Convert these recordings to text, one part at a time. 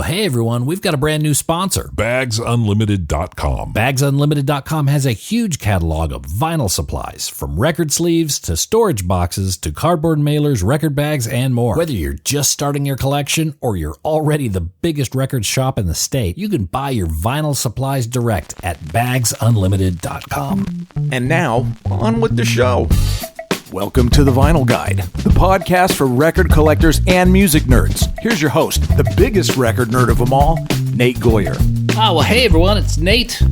hey everyone, we've got a brand new sponsor. BagsUnlimited.com. BagsUnlimited.com has a huge catalog of vinyl supplies, from record sleeves to storage boxes to cardboard mailers, record bags, and more. Whether you're just starting your collection or you're already the biggest record shop in the state, you can buy your vinyl supplies direct at BagsUnlimited.com. And now, on with the show. Welcome to The Vinyl Guide, the podcast for record collectors and music nerds. Here's your host, the biggest record nerd of them all, Nate Goyer. Hey everyone, it's Nate.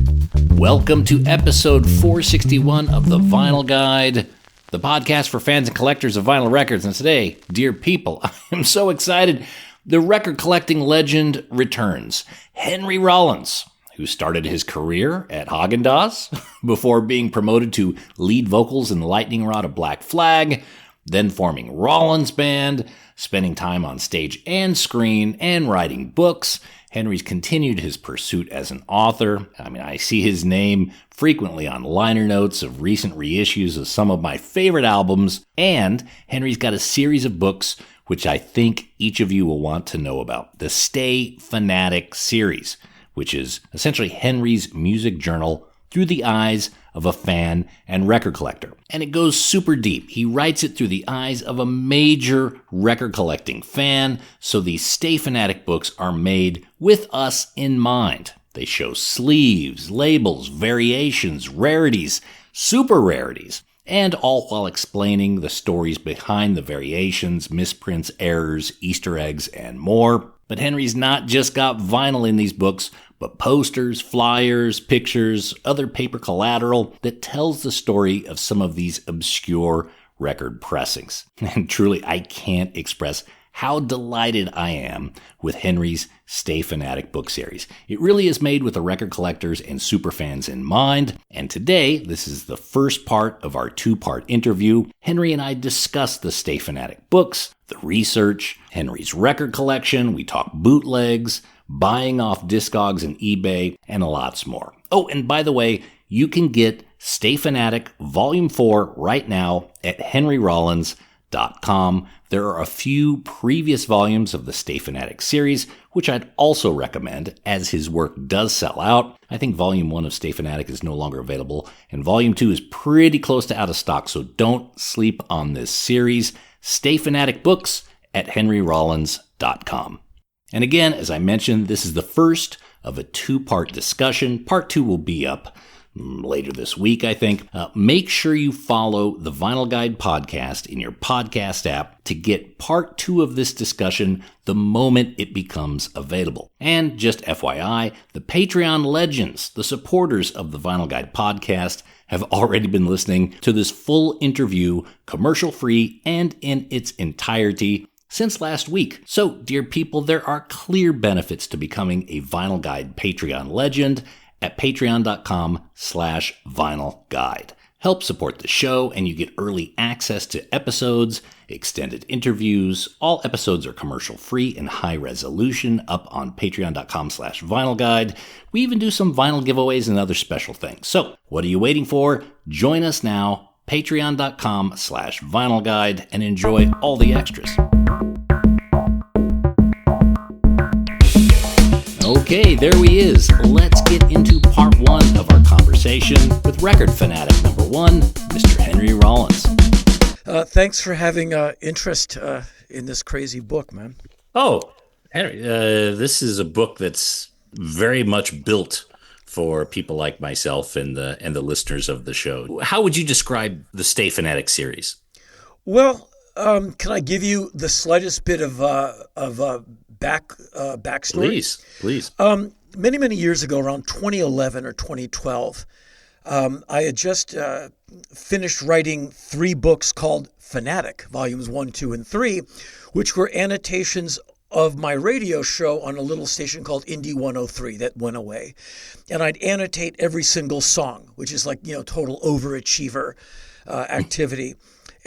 Welcome to episode 461 of The Vinyl Guide, the podcast for fans and collectors of vinyl records. And today, dear people, I am so excited. The record collecting legend returns. Henry Rollins, who started his career at Haagen-Dazs before being promoted to lead vocals in the Lightning Rod of Black Flag, then forming Rollins Band, spending time on stage and screen, and writing books. Henry's continued his pursuit as an author. I see his name frequently on liner notes of recent reissues of some of my favorite albums, and Henry's got a series of books which I think each of you will want to know about. The Stay Fanatic series, which is essentially Henry's music journal through the eyes of a fan and record collector. And it goes super deep. He writes it through the eyes of a major record collecting fan, so these Stay Fanatic books are made with us in mind. They show sleeves, labels, variations, rarities, super rarities, and all while explaining the stories behind the variations, misprints, errors, Easter eggs, and more. But Henry's not just got vinyl in these books, but posters, flyers, pictures, other paper collateral that tells the story of some of these obscure record pressings. And truly, I can't express how delighted I am with Henry's Stay Fanatic book series. It really is made with the record collectors and superfans in mind. And today, this is the first part of our two-part interview. Henry and I discuss the Stay Fanatic books, the research, Henry's record collection. We talk bootlegs, buying off Discogs and eBay, and lots more. Oh, and by the way, you can get Stay Fanatic Volume 4 right now at henryrollins.com. There are a few previous volumes of the Stay Fanatic series, which I'd also recommend, as his work does sell out. I think Volume 1 of Stay Fanatic is no longer available, and Volume 2 is pretty close to out of stock, so don't sleep on this series. Stay Fanatic books at henryrollins.com. And again, as I mentioned, this is the first of a two-part discussion. Part 2 will be up later this week, I think. Make sure you follow the Vinyl Guide podcast in your podcast app to get part 2 of this discussion the moment it becomes available. And just FYI, the Patreon legends, the supporters of the Vinyl Guide podcast, have already been listening to this full interview, commercial-free and in its entirety, since last week. So, dear people, there are clear benefits to becoming a Vinyl Guide Patreon legend at patreon.com/Vinyl Guide. Help support the show and you get early access to episodes, extended interviews. All episodes are commercial free and high resolution up on patreon.com/Vinyl Guide. We even do some vinyl giveaways and other special things. So, what are you waiting for? Join us now, patreon.com/Vinyl Guide, and enjoy all the extras. Okay, there he is. Let's get into part 1 of our conversation with record fanatic number 1, Mr. Henry Rollins. Thanks for having interest in this crazy book, man. Oh, Henry, this is a book that's very much built for people like myself and the listeners of the show. How would you describe the Stay Fanatic series? Well, can I give you the slightest bit of backstory? Please. Many years ago, around 2011 or 2012, I had just finished writing 3 books called Fanatic, Volumes 1, 2, and 3, which were annotations of my radio show on a little station called Indie 103 that went away. And I'd annotate every single song, which is like, total overachiever activity.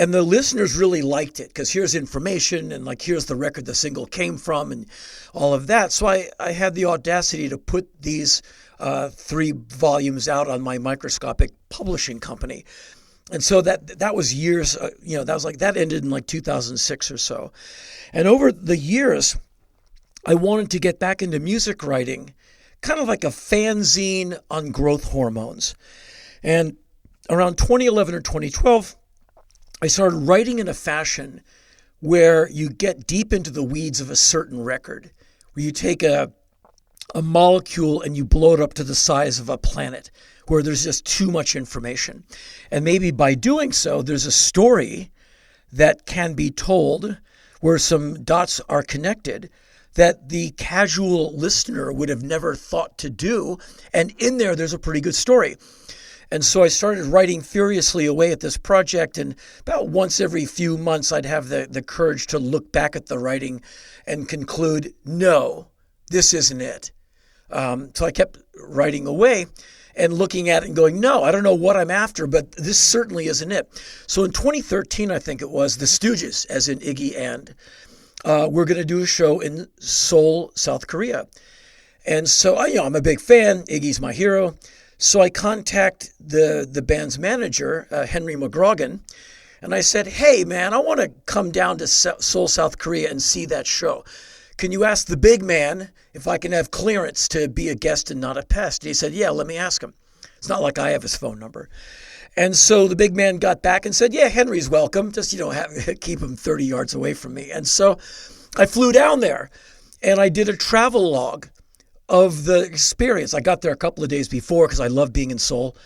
And the listeners really liked it because here's information and here's the record the single came from and all of that. So I had the audacity to put these 3 volumes out on my microscopic publishing company. And so that was years, that ended in 2006 or so. And over the years, I wanted to get back into music writing, kind of like a fanzine on growth hormones. And around 2011 or 2012, I started writing in a fashion where you get deep into the weeds of a certain record, where you take a molecule and you blow it up to the size of a planet, where there's just too much information. And maybe by doing so, there's a story that can be told where some dots are connected that the casual listener would have never thought to do. And in there's a pretty good story. And so I started writing furiously away at this project. And about once every few months, I'd have the courage to look back at the writing and conclude, no, this isn't it. So I kept writing away and looking at it and going, no, I don't know what I'm after, but this certainly isn't it. So in 2013, I think it was, the Stooges, as in Iggy and, we're going to do a show in Seoul, South Korea. And so I'm a big fan. Iggy's my hero. So I contact the band's manager, Henry McGrogan, and I said, hey, man, I want to come down to Seoul, South Korea and see that show. Can you ask the big man if I can have clearance to be a guest and not a pest? And he said, yeah, let me ask him. It's not like I have his phone number. And so the big man got back and said, yeah, Henry's welcome. Just, keep him 30 yards away from me. And so I flew down there and I did a travel log of the experience. I got there a couple of days before because I love being in Seoul.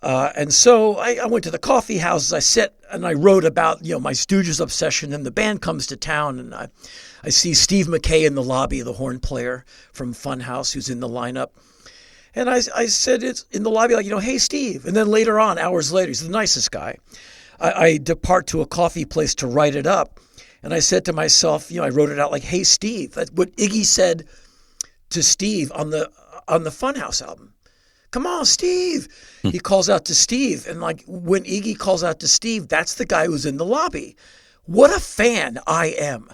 And so I went to the coffee houses. I sat and I wrote about, my Stooges obsession. And the band comes to town and I see Steve McKay in the lobby, the horn player from Funhouse, who's in the lineup. And I said, it's in the lobby, hey, Steve. And then later on, hours later, he's the nicest guy. I depart to a coffee place to write it up. And I said to myself, I wrote it out like, hey, Steve. That's what Iggy said to Steve on the Funhouse album. Come on, Steve. He calls out to Steve. And when Iggy calls out to Steve, that's the guy who's in the lobby. What a fan I am.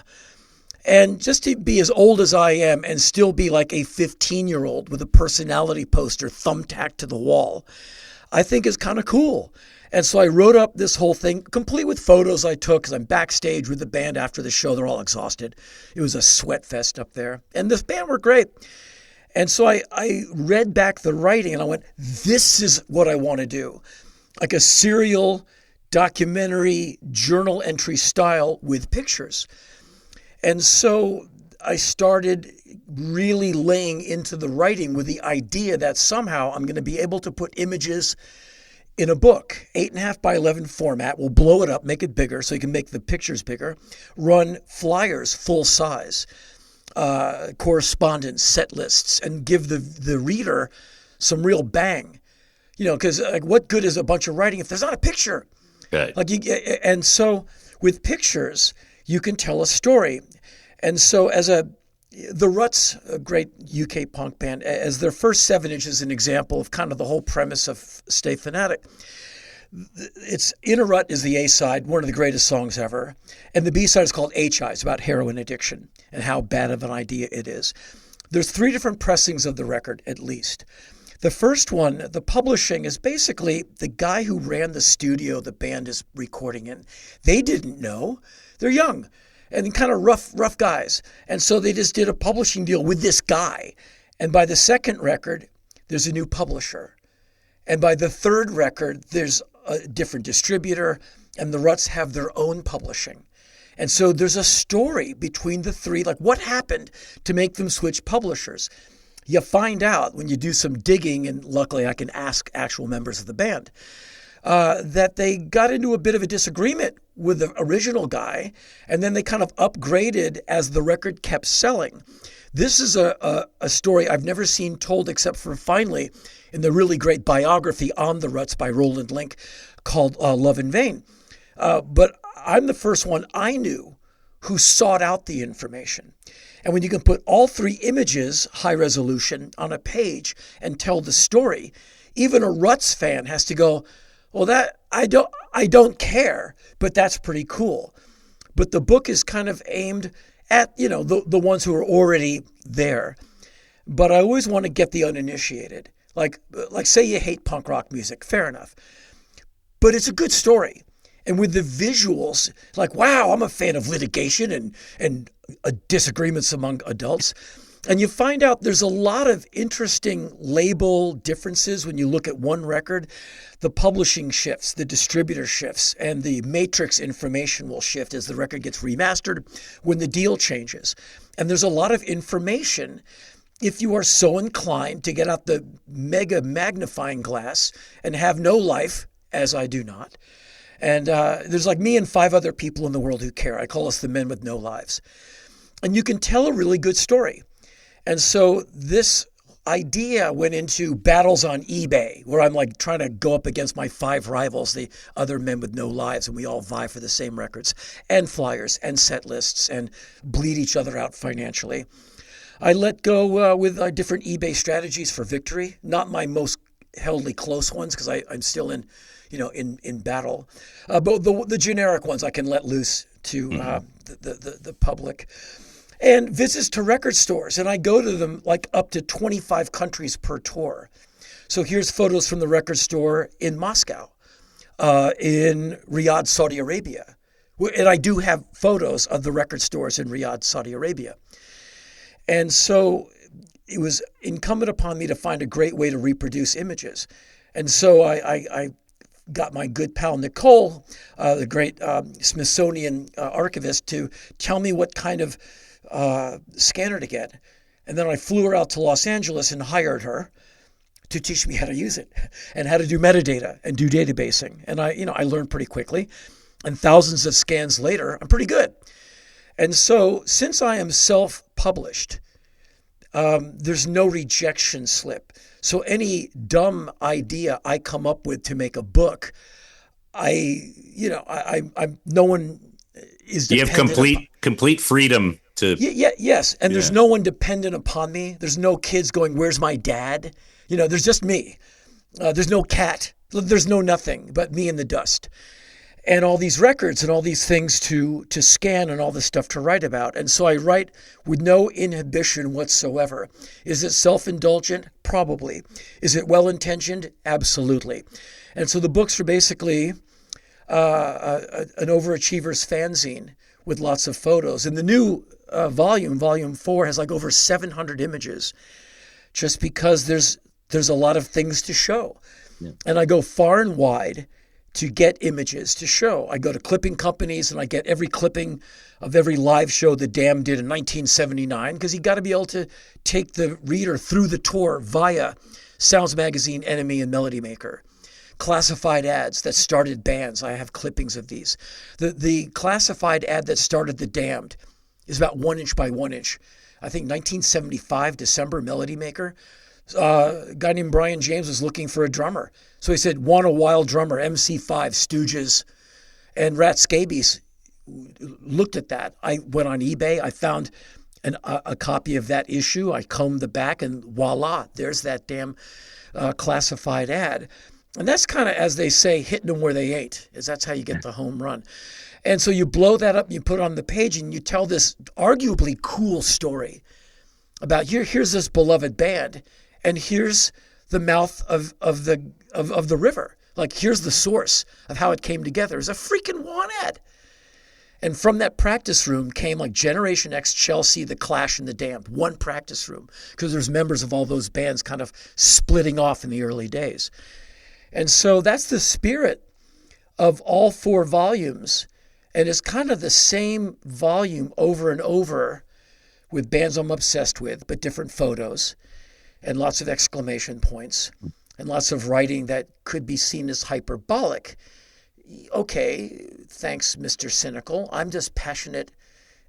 And just to be as old as I am and still be like a 15-year-old with a personality poster thumbtacked to the wall, I think is kind of cool. And so I wrote up this whole thing, complete with photos I took, because I'm backstage with the band after the show. They're all exhausted. It was a sweat fest up there. And this band were great. And so I read back the writing and I went, this is what I want to do. Like a serial documentary journal entry style with pictures. And so I started really laying into the writing with the idea that somehow I'm going to be able to put images in a book, 8.5 by 11 format. We'll blow it up, make it bigger so you can make the pictures bigger, run flyers full size, correspondence, set lists, and give the reader some real bang. Because what good is a bunch of writing if there's not a picture? Right. And so with pictures, you can tell a story. And so the Ruts, a great UK punk band, as their first 7-inch is an example of kind of the whole premise of Stay Fanatic. It's In a Rut is the A-side, one of the greatest songs ever. And the B-side is called H.I. It's about heroin addiction and how bad of an idea it is. There's 3 different pressings of the record, at least. The first one, the publishing, is basically the guy who ran the studio the band is recording in. They didn't know. They're young and kind of rough guys. And so they just did a publishing deal with this guy. And by the second record, there's a new publisher. And by the third record, there's a different distributor, and the Ruts have their own publishing. And so there's a story between the 3, like what happened to make them switch publishers. You find out when you do some digging, and luckily I can ask actual members of the band, that they got into a bit of a disagreement with the original guy, and then they kind of upgraded as the record kept selling. This is a story I've never seen told except for finally in the really great biography on the Ruts by Roland Link called Love in Vain. But I'm the first one I knew who sought out the information. And when you can put all 3 images, high resolution, on a page and tell the story, even a Ruts fan has to go, well, that I don't care, but that's pretty cool. But the book is kind of aimed at, the ones who are already there. But I always want to get the uninitiated. Like say you hate punk rock music, fair enough. But it's a good story. And with the visuals, like, wow, I'm a fan of litigation and disagreements among adults. And you find out there's a lot of interesting label differences when you look at one record. The publishing shifts, the distributor shifts, and the matrix information will shift as the record gets remastered when the deal changes. And there's a lot of information if you are so inclined to get out the mega magnifying glass and have no life, as I do not. And there's like me and 5 other people in the world who care. I call us the men with no lives. And you can tell a really good story. And so this idea went into battles on eBay, where I'm like trying to go up against my 5 rivals, the other men with no lives, and we all vie for the same records and flyers and set lists and bleed each other out financially. I let go with different eBay strategies for victory, not my most heldly close ones, because I'm still in battle. But the generic ones I can let loose to the public. And visits to record stores, and I go to them like up to 25 countries per tour. So here's photos from the record store in Moscow, in Riyadh, Saudi Arabia. And I do have photos of the record stores in Riyadh, Saudi Arabia. And so it was incumbent upon me to find a great way to reproduce images. And so I got my good pal Nicole, the great Smithsonian archivist, to tell me what kind of scanner to get. And then I flew her out to Los Angeles and hired her to teach me how to use it and how to do metadata and do databasing. And I learned pretty quickly. And thousands of scans later, I'm pretty good. And so since I am self-published, there's no rejection slip. So any dumb idea I come up with to make a book, no one is. You have complete freedom to. Yes, and there's no one dependent upon me. There's no kids going, "Where's my dad?" There's just me. There's no cat. There's no nothing but me in the dust. And all these records and all these things to scan and all this stuff to write about. And so I write with no inhibition whatsoever. Is it self-indulgent? Probably. Is it well-intentioned? Absolutely. And so the books are basically an overachiever's fanzine with lots of photos. And the new volume 4, has like over 700 images, just because there's a lot of things to show. Yeah. And I go far and wide to get images to show. I go to clipping companies and I get every clipping of every live show the Damned did in 1979, because you got to be able to take the reader through the tour via Sounds Magazine, Enemy, and Melody Maker. Classified ads that started bands. I have clippings of these. The classified ad that started the Damned is about 1 inch by 1 inch. I think 1975, December, Melody Maker. A guy named Brian James was looking for a drummer. So he said, want a wild drummer, MC5, Stooges, and Rat Scabies. Looked at that. I went on eBay. I found a copy of that issue. I combed the back, and voila, there's that damn classified ad. And that's kind of, as they say, hitting them where they ain't, is that's how you get the home run. And so you blow that up and you put it on the page and you tell this arguably cool story about here's this beloved band, and here's the mouth of the river. Like, here's the source of how it came together. It's a freaking want ad. And from that practice room came like Generation X, Chelsea, The Clash, and The Damned. One practice room, because there's members of all those bands kind of splitting off in the early days. And so that's the spirit of all 4 volumes. And it's kind of the same volume over and over, with bands I'm obsessed with, but different photos and lots of exclamation points and lots of writing that could be seen as hyperbolic. Okay, thanks, Mr. Cynical. I'm just passionate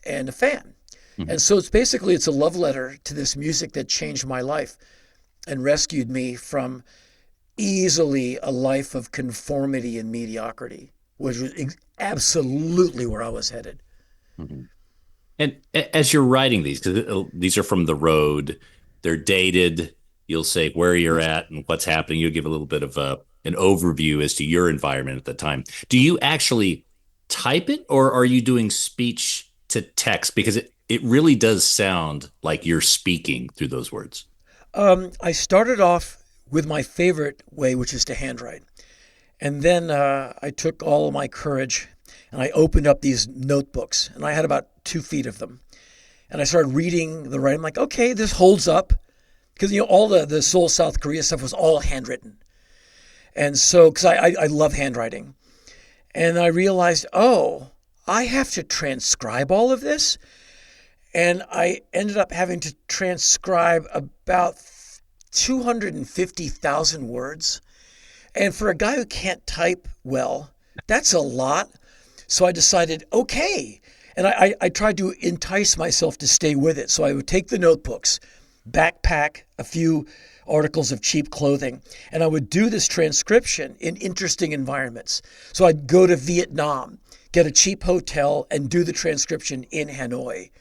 and a fan. Mm-hmm. And so it's a love letter to this music that changed my life and rescued me from easily a life of conformity and mediocrity, which was absolutely where I was headed. Mm-hmm. And as you're writing these, because these are from the road, they're dated, you'll say where you're at and what's happening. You'll give a little bit of an overview as to your environment at the time. Do you actually type it, or are you doing speech to text? Because it really does sound like you're speaking through those words. I started off with my favorite way, which is to handwrite. And then I took all of my courage and I opened up these notebooks, and I had about 2 feet of them. And I started reading the writing. I'm like, okay, this holds up. Because, all the Seoul, South Korea stuff was all handwritten. And so, because I love handwriting. And I realized, oh, I have to transcribe all of this. And I ended up having to transcribe about 250,000 words. And for a guy who can't type well, that's a lot. So I decided, okay. And I tried to entice myself to stay with it. So I would take the notebooks, backpack a few articles of cheap clothing, and I would do this transcription in interesting environments. So I'd go to Vietnam, get a cheap hotel, and do the transcription in Hanoi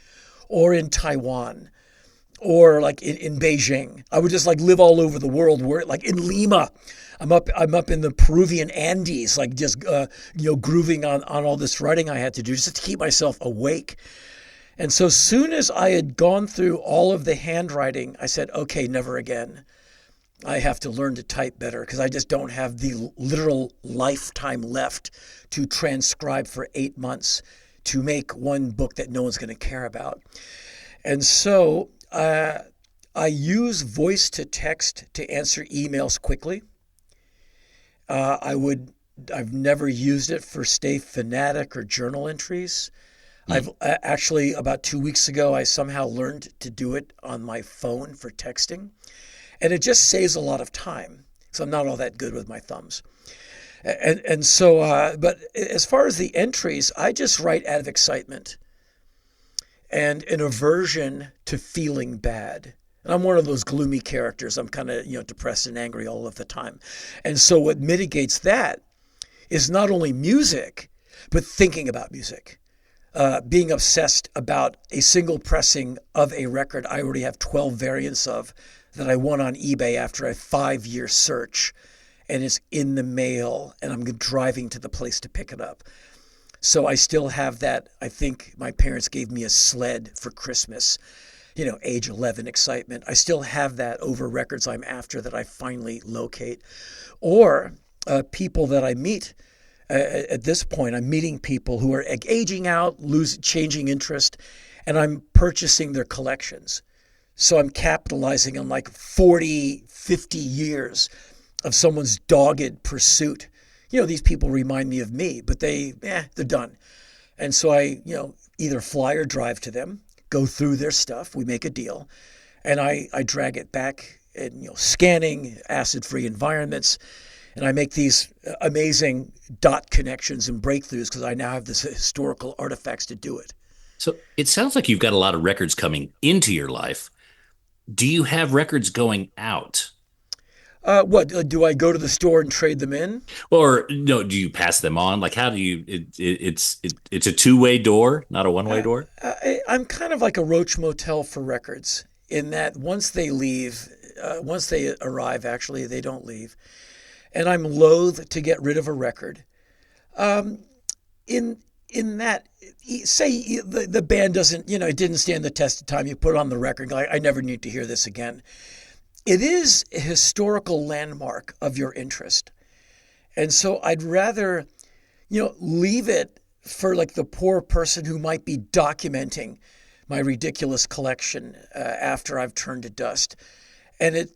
or in Taiwan or like in Beijing. I would just like live all over the world, where like in Lima. I'm up in the Peruvian Andes, like just grooving on all this writing I had to do just to keep myself awake. And so soon as I had gone through all of the handwriting, I said, okay, never again. I have to learn to type better because I just don't have the literal lifetime left to transcribe for 8 months to make one book that no one's going to care about. And so I use voice to text to answer emails quickly. I've never used it for Stay Fanatic or journal entries. I've actually, about 2 weeks ago, I somehow learned to do it on my phone for texting. And it just saves a lot of time. So I'm not all that good with my thumbs. And so, but as far as the entries, I just write out of excitement and an aversion to feeling bad. And I'm one of those gloomy characters. I'm kind of, depressed and angry all of the time. And so what mitigates that is not only music, but thinking about music. Being obsessed about a single pressing of a record I already have 12 variants of that I won on eBay after a 5-year search, and it's in the mail, and I'm driving to the place to pick it up. So I still have that. I think my parents gave me a sled for Christmas, age 11 excitement. I still have that over records I'm after that I finally locate. Or people that I meet. At this point, I'm meeting people who are aging out, changing interest, and I'm purchasing their collections. So I'm capitalizing on like 40, 50 years of someone's dogged pursuit. These people remind me of me, but they're done. And so I, either fly or drive to them, go through their stuff, we make a deal, and I drag it back in, scanning, acid-free environments, and I make these amazing dot connections and breakthroughs because I now have this historical artifacts to do it. So it sounds like you've got a lot of records coming into your life. Do you have records going out? What do I go to the store and trade them in? Or no, do you pass them on? Like, how do you, it's a two-way door, not a one-way door? I'm kind of like a Roach Motel for records in that once they arrive, actually, they don't leave. And I'm loath to get rid of a record. In that, say the band doesn't, it didn't stand the test of time. You put it on the record, I never need to hear this again. It is a historical landmark of your interest. And so I'd rather, leave it for like the poor person who might be documenting my ridiculous collection after I've turned to dust. And it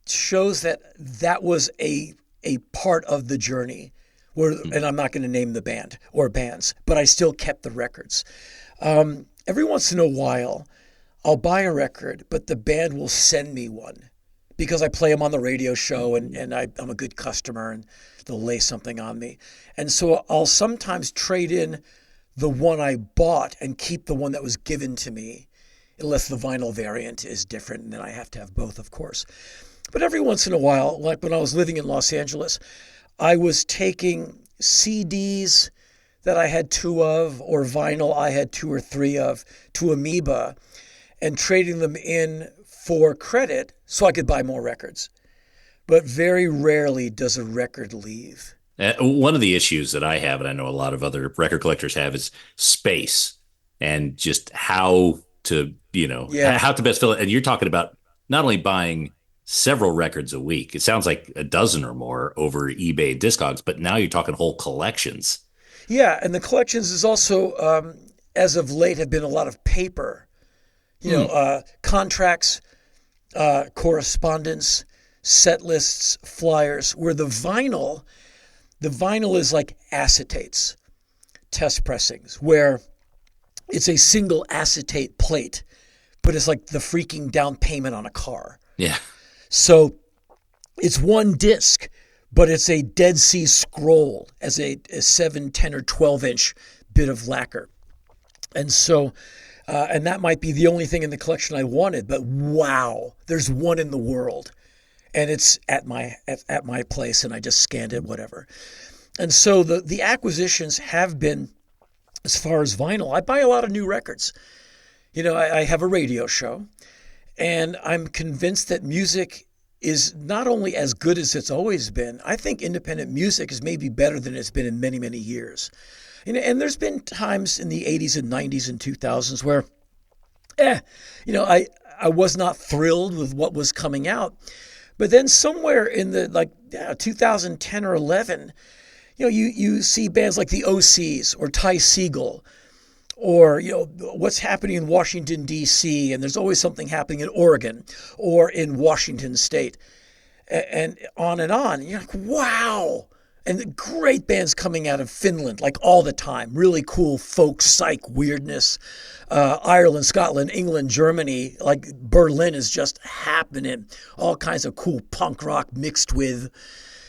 shows that was a part of the journey. And I'm not going to name the band or bands, but I still kept the records. Every once in a while, I'll buy a record, but the band will send me one because I play them on the radio show and I'm a good customer and they'll lay something on me. And so I'll sometimes trade in the one I bought and keep the one that was given to me, unless the vinyl variant is different, and then I have to have both, of course. But every once in a while, like when I was living in Los Angeles, I was taking CDs that I had 2 of or vinyl I had 2 or 3 of to Amoeba and trading them in for credit so I could buy more records. But very rarely does a record leave. One of the issues that I have, and I know a lot of other record collectors have, is space and just how to, how to best fill it. And you're talking about not only buying several records a week. It sounds like a dozen or more over eBay Discogs, but now you're talking whole collections. Yeah, and the collections is also, as of late, have been a lot of paper. Contracts, correspondence, set lists, flyers, where the vinyl is like acetates, test pressings, where it's a single acetate plate, but it's like the freaking down payment on a car. Yeah. So it's one disc, but it's a Dead Sea Scroll as a 7, 10, or 12-inch bit of lacquer. And so, and that might be the only thing in the collection I wanted, but wow, there's one in the world. And it's at my place, and I just scanned it, whatever. And so the acquisitions have been, as far as vinyl, I buy a lot of new records. I have a radio show, and I'm convinced that music is not only as good as it's always been. I think independent music is maybe better than it's been in many, many years. And there's been times in the 80s and 90s and 2000s where, I was not thrilled with what was coming out. But then somewhere in the 2010 or 11, you see bands like the OSEES or Ty Segall, or what's happening in Washington, D.C., and there's always something happening in Oregon or in Washington State, and on and on. And you're like, wow. And the great bands coming out of Finland, like all the time. Really cool folk psych weirdness. Ireland, Scotland, England, Germany, like Berlin is just happening. All kinds of cool punk rock mixed with.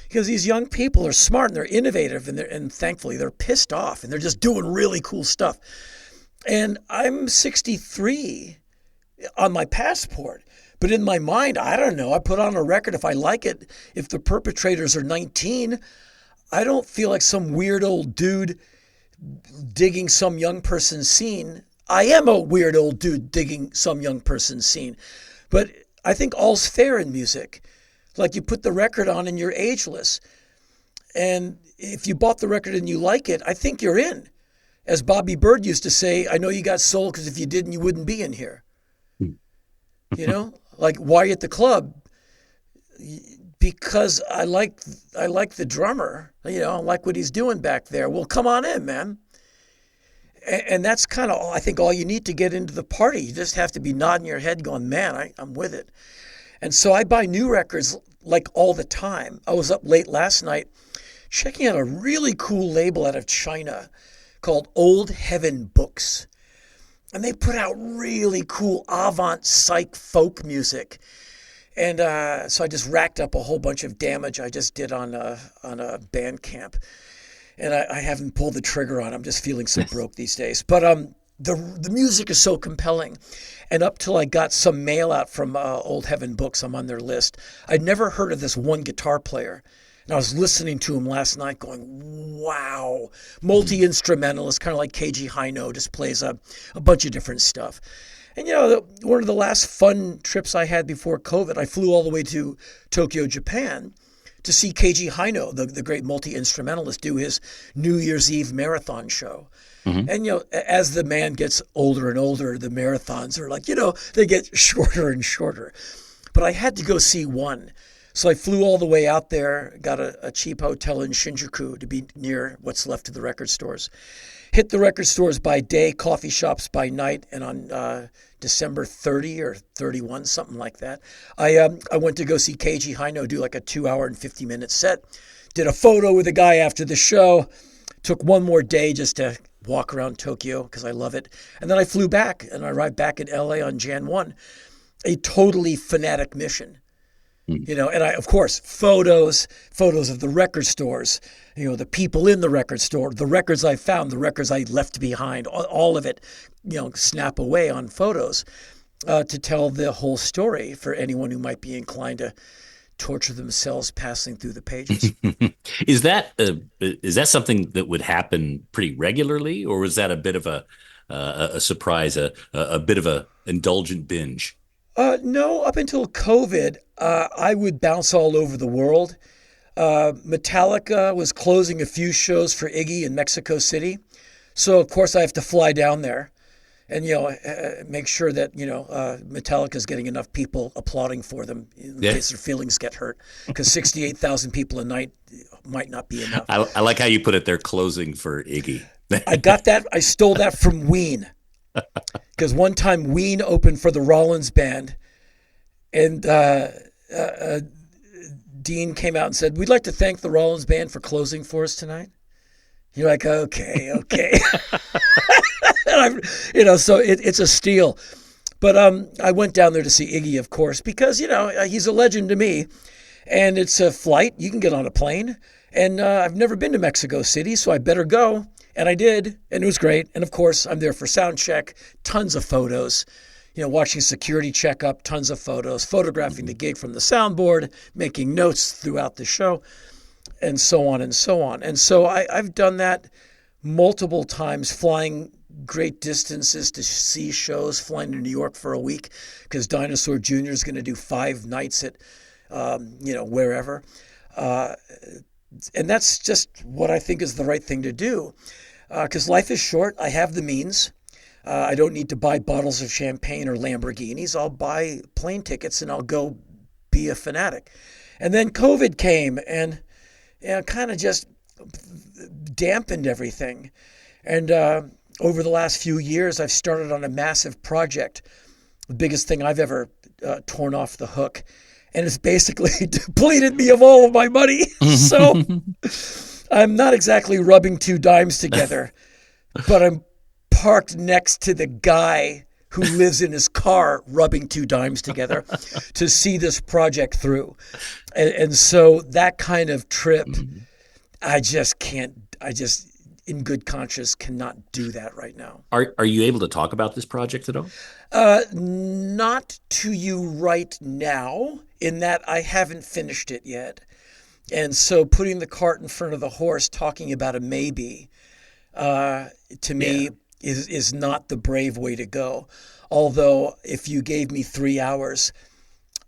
Because these young people are smart and they're innovative, and thankfully they're pissed off and they're just doing really cool stuff. And I'm 63 on my passport. But in my mind, I don't know. I put on a record if I like it. If the perpetrators are 19, I don't feel like some weird old dude digging some young person's scene. I am a weird old dude digging some young person's scene. But I think all's fair in music. Like, you put the record on and you're ageless. And if you bought the record and you like it, I think you're in. As Bobby Bird used to say, I know you got soul because if you didn't, you wouldn't be in here. Like, why at the club? Because I like the drummer. I like what he's doing back there. Well, come on in, man. And that's kind of, I think, all you need to get into the party. You just have to be nodding your head going, man, I'm with it. And so I buy new records like all the time. I was up late last night checking out a really cool label out of China called Old Heaven Books. And they put out really cool avant psych folk music. And so I just racked up a whole bunch of damage I just did on a Bandcamp. And I haven't pulled the trigger on it. I'm just feeling so broke these days. But the music is so compelling. And up till I got some mail out from Old Heaven Books, I'm on their list. I'd never heard of this one guitar player. And I was listening to him last night going, wow. Multi-instrumentalist, kind of like Keiji Haino, just plays a bunch of different stuff. And, one of the last fun trips I had before COVID, I flew all the way to Tokyo, Japan, to see Keiji Haino, the great multi-instrumentalist, do his New Year's Eve marathon show. Mm-hmm. And, as the man gets older and older, the marathons are like, they get shorter and shorter. But I had to go see one. So I flew all the way out there, got a cheap hotel in Shinjuku to be near what's left of the record stores. Hit the record stores by day, coffee shops by night, and on December 30 or 31, something like that, I went to go see Keiji Haino do like a 2-hour and 50-minute set. Did a photo with the guy after the show. Took one more day just to walk around Tokyo because I love it. And then I flew back, and I arrived back in LA on Jan 1. A totally fanatic mission. And I, of course, photos of the record stores, the people in the record store, the records I found, the records I left behind, all of it, snap away on photos to tell the whole story for anyone who might be inclined to torture themselves passing through the pages. Is that something that would happen pretty regularly, or was that a bit of a surprise, a bit of a indulgent binge? No, up until COVID, I would bounce all over the world. Metallica was closing a few shows for Iggy in Mexico City. So, of course, I have to fly down there. and make sure that Metallica's getting enough people applauding for them in case their feelings get hurt, because 68,000 people a night might not be enough. I like how you put it. They're closing for Iggy. I got that. I stole that from Ween, because one time Ween opened for the Rollins band, and Dean came out and said, "We'd like to thank the Rollins band for closing for us tonight." You're like, okay. So it's a steal. But I went down there to see Iggy, of course, because, he's a legend to me. And it's a flight. You can get on a plane. And I've never been to Mexico City, so I better go. And I did. And it was great. And, of course, I'm there for sound check, tons of photos, watching security check up, tons of photos, photographing the gig from the soundboard, making notes throughout the show, and so on and so on. And so I've done that multiple times, flying great distances to see shows, flying to New York for a week because Dinosaur Jr. is going to do 5 nights at, wherever. And that's just what I think is the right thing to do, because life is short. I have the means. I don't need to buy bottles of champagne or Lamborghinis. I'll buy plane tickets and I'll go be a fanatic. And then COVID came and kind of just dampened everything. And over the last few years, I've started on a massive project, the biggest thing I've ever torn off the hook. And it's basically depleted me of all of my money. So I'm not exactly rubbing 2 dimes together, but I'm parked next to the guy who lives in his car rubbing 2 dimes together to see this project through. And so that kind of trip, I just in good conscience cannot do that right now. Are you able to talk about this project at all? Not to you right now, in that I haven't finished it yet. And so putting the cart in front of the horse, talking about a maybe, to me is not the brave way to go. Although if you gave me 3 hours,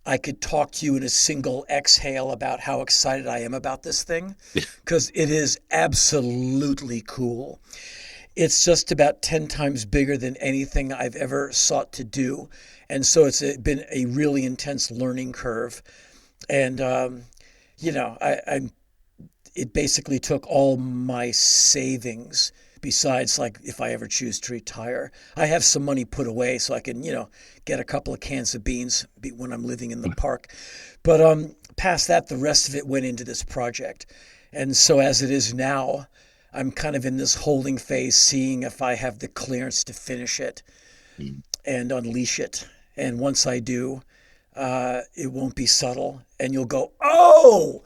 I could talk to you in a single exhale about how excited I am about this thing, because it is absolutely cool. It's just about 10 times bigger than anything I've ever sought to do. And so it's been a really intense learning curve. And, it basically took all my savings, besides, like, if I ever choose to retire. I have some money put away so I can, get a couple of cans of beans when I'm living in the park. But past that, the rest of it went into this project. And so as it is now, I'm kind of in this holding phase, seeing if I have the clearance to finish it and unleash it. And once I do, it won't be subtle. And you'll go, oh,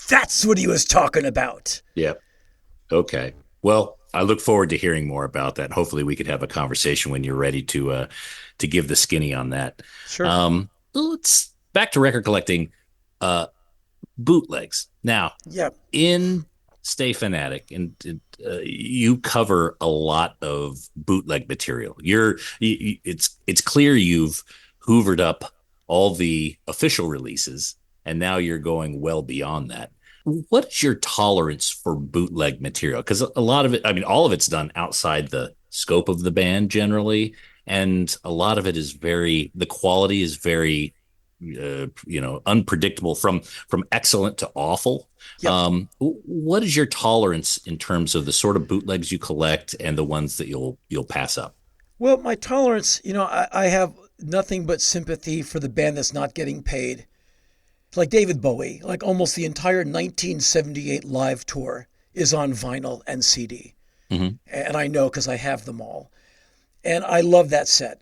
that's what he was talking about. Yeah. Okay. Well, I look forward to hearing more about that. Hopefully we could have a conversation when you're ready to give the skinny on that. Sure. Let's back to record collecting, bootlegs. Now, in Stay Fanatic, and you cover a lot of bootleg material. It's clear you've hoovered up all the official releases, and now you're going well beyond that. What is your tolerance for bootleg material? Because a lot of it, all of it's done outside the scope of the band generally, and a lot of it is the quality is very, unpredictable, from excellent to awful. Yep. What is your tolerance in terms of the sort of bootlegs you collect and the ones that you'll pass up? Well, my tolerance, I have nothing but sympathy for the band that's not getting paid. Like David Bowie, like almost the entire 1978 live tour is on vinyl and CD. Mm-hmm. And I know because I have them all. And I love that set.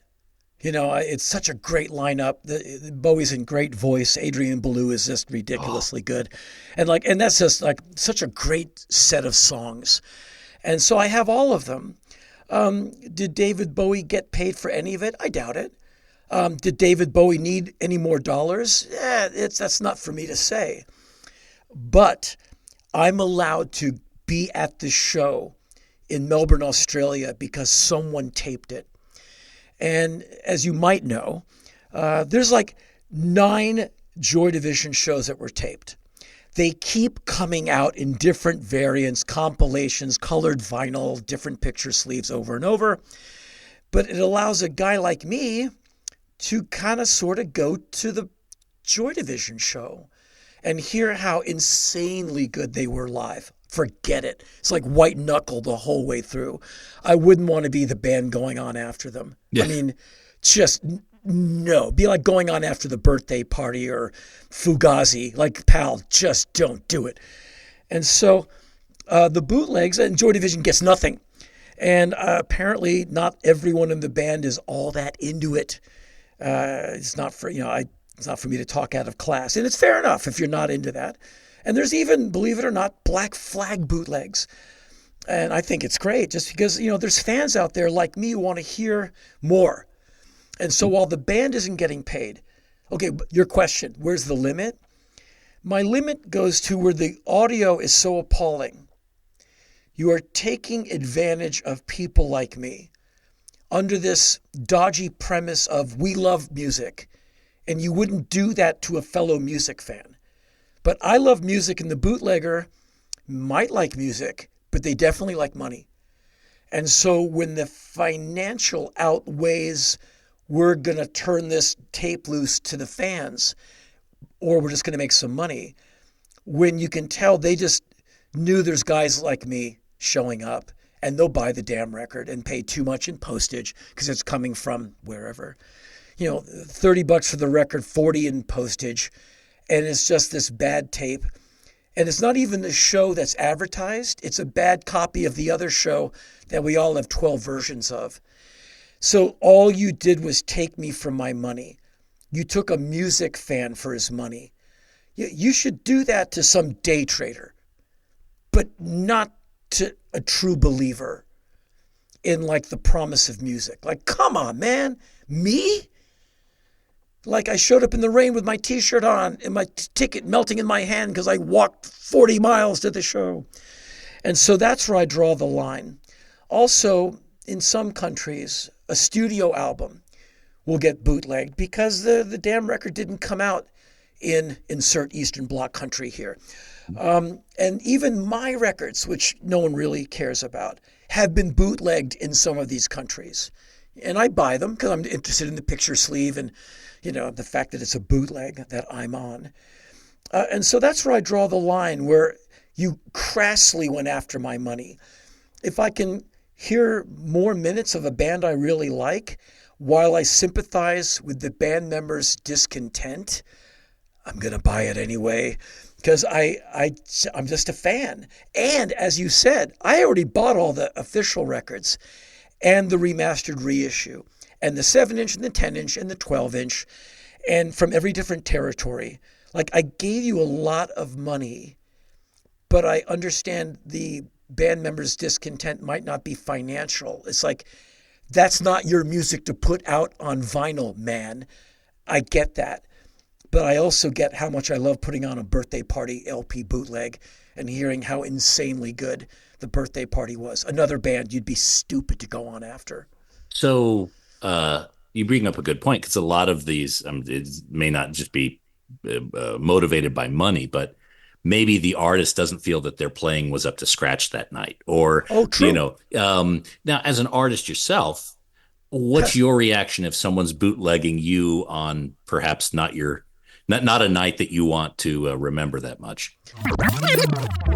It's such a great lineup. Bowie's in great voice. Adrian Belew is just ridiculously good. And that's just like such a great set of songs. And so I have all of them. Did David Bowie get paid for any of it? I doubt it. Did David Bowie need any more dollars? That's not for me to say. But I'm allowed to be at the show in Melbourne, Australia, because someone taped it. And as you might know, there's like 9 Joy Division shows that were taped. They keep coming out in different variants, compilations, colored vinyl, different picture sleeves over and over. But it allows a guy like me to kind of sort of go to the Joy Division show and hear how insanely good they were live. Forget it. It's like white knuckle the whole way through. I wouldn't want to be the band going on after them. Yeah. I mean, just no. Be like going on after the Birthday Party or Fugazi. Like, pal, just don't do it. And so the bootlegs and Joy Division gets nothing. And apparently not everyone in the band is all that into it. It's not for, it's not for me to talk out of class. And it's fair enough if you're not into that. And there's even, believe it or not, Black Flag bootlegs. And I think it's great just because, there's fans out there like me who want to hear more. And so while the band isn't getting paid, okay, your question, where's the limit? My limit goes to where the audio is so appalling. You are taking advantage of people like me under this dodgy premise of we love music, and you wouldn't do that to a fellow music fan. But I love music, and the bootlegger might like music, but they definitely like money. And so when the financial outweighs, we're going to turn this tape loose to the fans, or we're just going to make some money, when you can tell they just knew there's guys like me showing up, and they'll buy the damn record and pay too much in postage because it's coming from wherever. $30 for the record, $40 in postage, and it's just this bad tape. And it's not even the show that's advertised. It's a bad copy of the other show that we all have 12 versions of. So all you did was take me for my money. You took a music fan for his money. You should do that to some day trader, but not to a true believer in like the promise of music. Like, come on, man, me? Like I showed up in the rain with my t-shirt on and my ticket melting in my hand because I walked 40 miles to the show. And so that's where I draw the line. Also, in some countries, a studio album will get bootlegged because the damn record didn't come out in insert Eastern Bloc country here. And even my records, which no one really cares about, have been bootlegged in some of these countries. And I buy them because I'm interested in the picture sleeve and, the fact that it's a bootleg that I'm on. And so that's where I draw the line, where you crassly went after my money. If I can hear more minutes of a band I really like while I sympathize with the band members' discontent, I'm going to buy it anyway. Because I'm just a fan. And as you said, I already bought all the official records and the remastered reissue and the 7-inch and the 10-inch and the 12-inch and from every different territory. Like, I gave you a lot of money, but I understand the band members' discontent might not be financial. It's like, that's not your music to put out on vinyl, man. I get that. But I also get how much I love putting on a Birthday Party LP bootleg and hearing how insanely good the Birthday Party was. Another band you'd be stupid to go on after. So you bring up a good point, because a lot of these, it may not just be motivated by money, but maybe the artist doesn't feel that their playing was up to scratch that night. Or, now as an artist yourself, what's your reaction if someone's bootlegging you on perhaps not a night that you want to remember that much?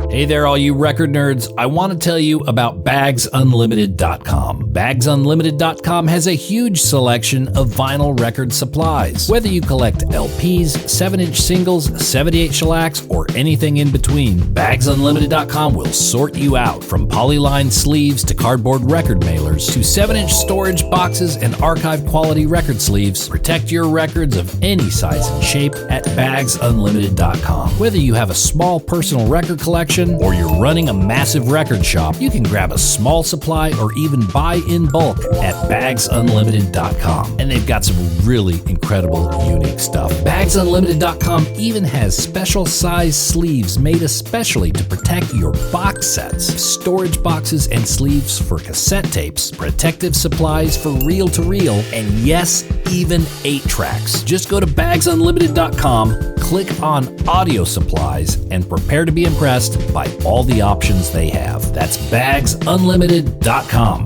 Hey there, all you record nerds. I want to tell you about BagsUnlimited.com. BagsUnlimited.com has a huge selection of vinyl record supplies. Whether you collect LPs, 7-inch singles, 78 shellacs, or anything in between, BagsUnlimited.com will sort you out. From polyline sleeves to cardboard record mailers to 7-inch storage boxes and archive quality record sleeves, protect your records of any size and shape at BagsUnlimited.com. Whether you have a small personal record collection or you're running a massive record shop, you can grab a small supply or even buy in bulk at BagsUnlimited.com. And they've got some really incredible, unique stuff. BagsUnlimited.com even has special size sleeves made especially to protect your box sets, storage boxes and sleeves for cassette tapes, protective supplies for reel-to-reel, and yes, even 8-tracks. Just go to BagsUnlimited.com, click on Audio Supplies, and prepare to be impressed by all the options they have. That's BagsUnlimited.com.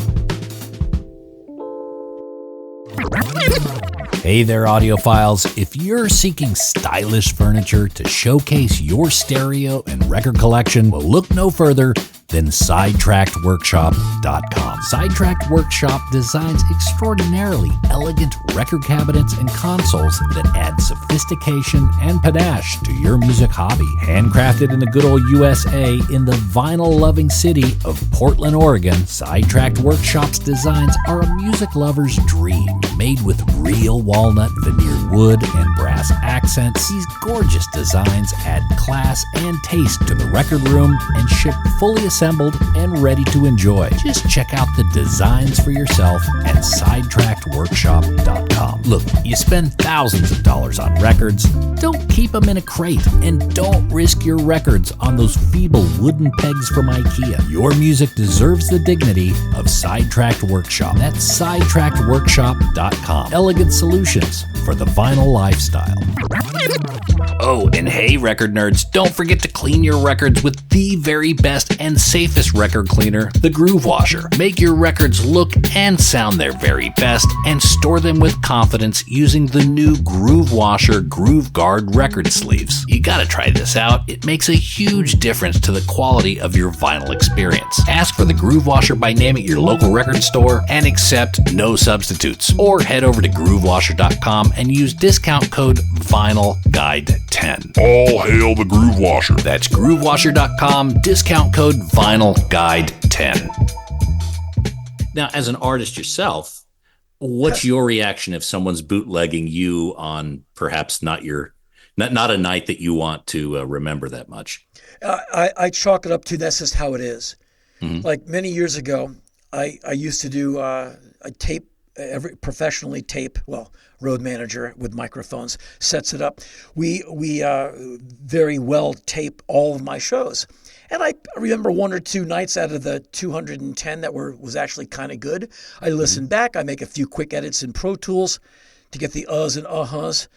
Hey there, audiophiles. If you're seeking stylish furniture to showcase your stereo and record collection, well, look no further than SidetrackedWorkshop.com. Sidetracked Workshop designs extraordinarily elegant record cabinets and consoles that add sophistication and panache to your music hobby. Handcrafted in the good old USA in the vinyl-loving city of Portland, Oregon, Sidetracked Workshop's designs are a music lover's dream. Made with real walnut veneered wood and brass accents, these gorgeous designs add class and taste to the record room and ship fully assembled and ready to enjoy. Just check out the designs for yourself at SidetrackedWorkshop.com. Look, you spend thousands of dollars on records. Don't keep them in a crate, and don't risk your records on those feeble wooden pegs from IKEA. Your music deserves the dignity of Sidetracked Workshop. That's SidetrackedWorkshop.com. Elegant solutions for the vinyl lifestyle. Oh, and hey, record nerds, don't forget to clean your records with the very best and safest record cleaner, the Groove Washer. Make your records look and sound their very best and store them with confidence using the new Groove Washer Groove Guard record sleeves. You gotta try this out. It makes a huge difference to the quality of your vinyl experience. Ask for the Groove Washer by name at your local record store and accept no substitutes. Or head over to groovewasher.com and use discount code VINYLGUIDE10. All hail the Groove Washer. That's groovewasher.com, discount code VINYLGUIDE10. Now, as an artist yourself, what's your reaction if someone's bootlegging you on perhaps not a night that you want to remember that much? I chalk it up to that's just how it is. Mm-hmm. Like many years ago, I used to do a tape, professionally tape. Well, road manager with microphones sets it up. We very well tape all of my shows. And I remember one or two nights out of the 210 that was actually kind of good. I listen back. I make a few quick edits in Pro Tools to get the uhs and uh-huhs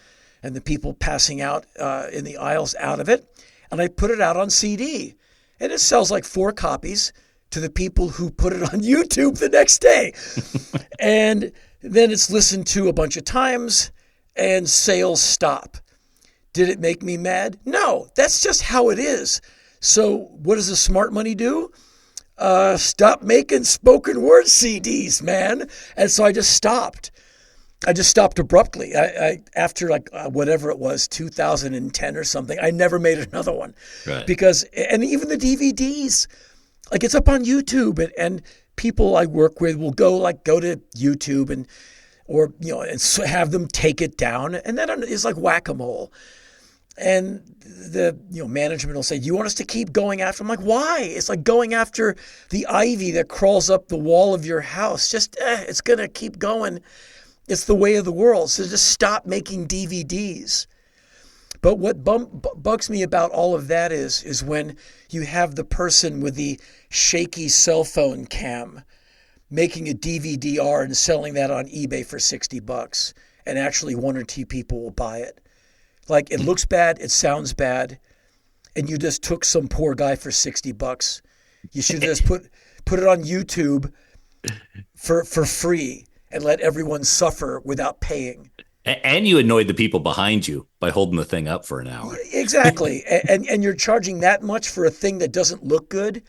and the people passing out in the aisles out of it. And I put it out on CD. And it sells like 4 copies to the people who put it on YouTube the next day. And then it's listened to a bunch of times and sales stop. Did it make me mad? No, that's just how it is. So what does the smart money do? Stop making spoken word CDs, man. And so I just stopped. I just stopped abruptly. I after whatever it was, 2010 or something, I never made another one. Right. Because, and even the DVDs, like it's up on YouTube and people I work with will go to YouTube and have them take it down. And then it's like whack-a-mole. And the management will say, "Do you want us to keep going after?" I'm like, "Why?" It's like going after the ivy that crawls up the wall of your house. Just it's gonna keep going. It's the way of the world. So just stop making DVDs. But what bugs me about all of that is when you have the person with the shaky cell phone cam making a DVD-R and selling that on eBay for $60, and actually 1 or 2 people will buy it. Like, it looks bad, it sounds bad, and you just took some poor guy for $60. You should just put it on YouTube for free and let everyone suffer without paying. And you annoyed the people behind you by holding the thing up for an hour. Exactly. and you're charging that much for a thing that doesn't look good.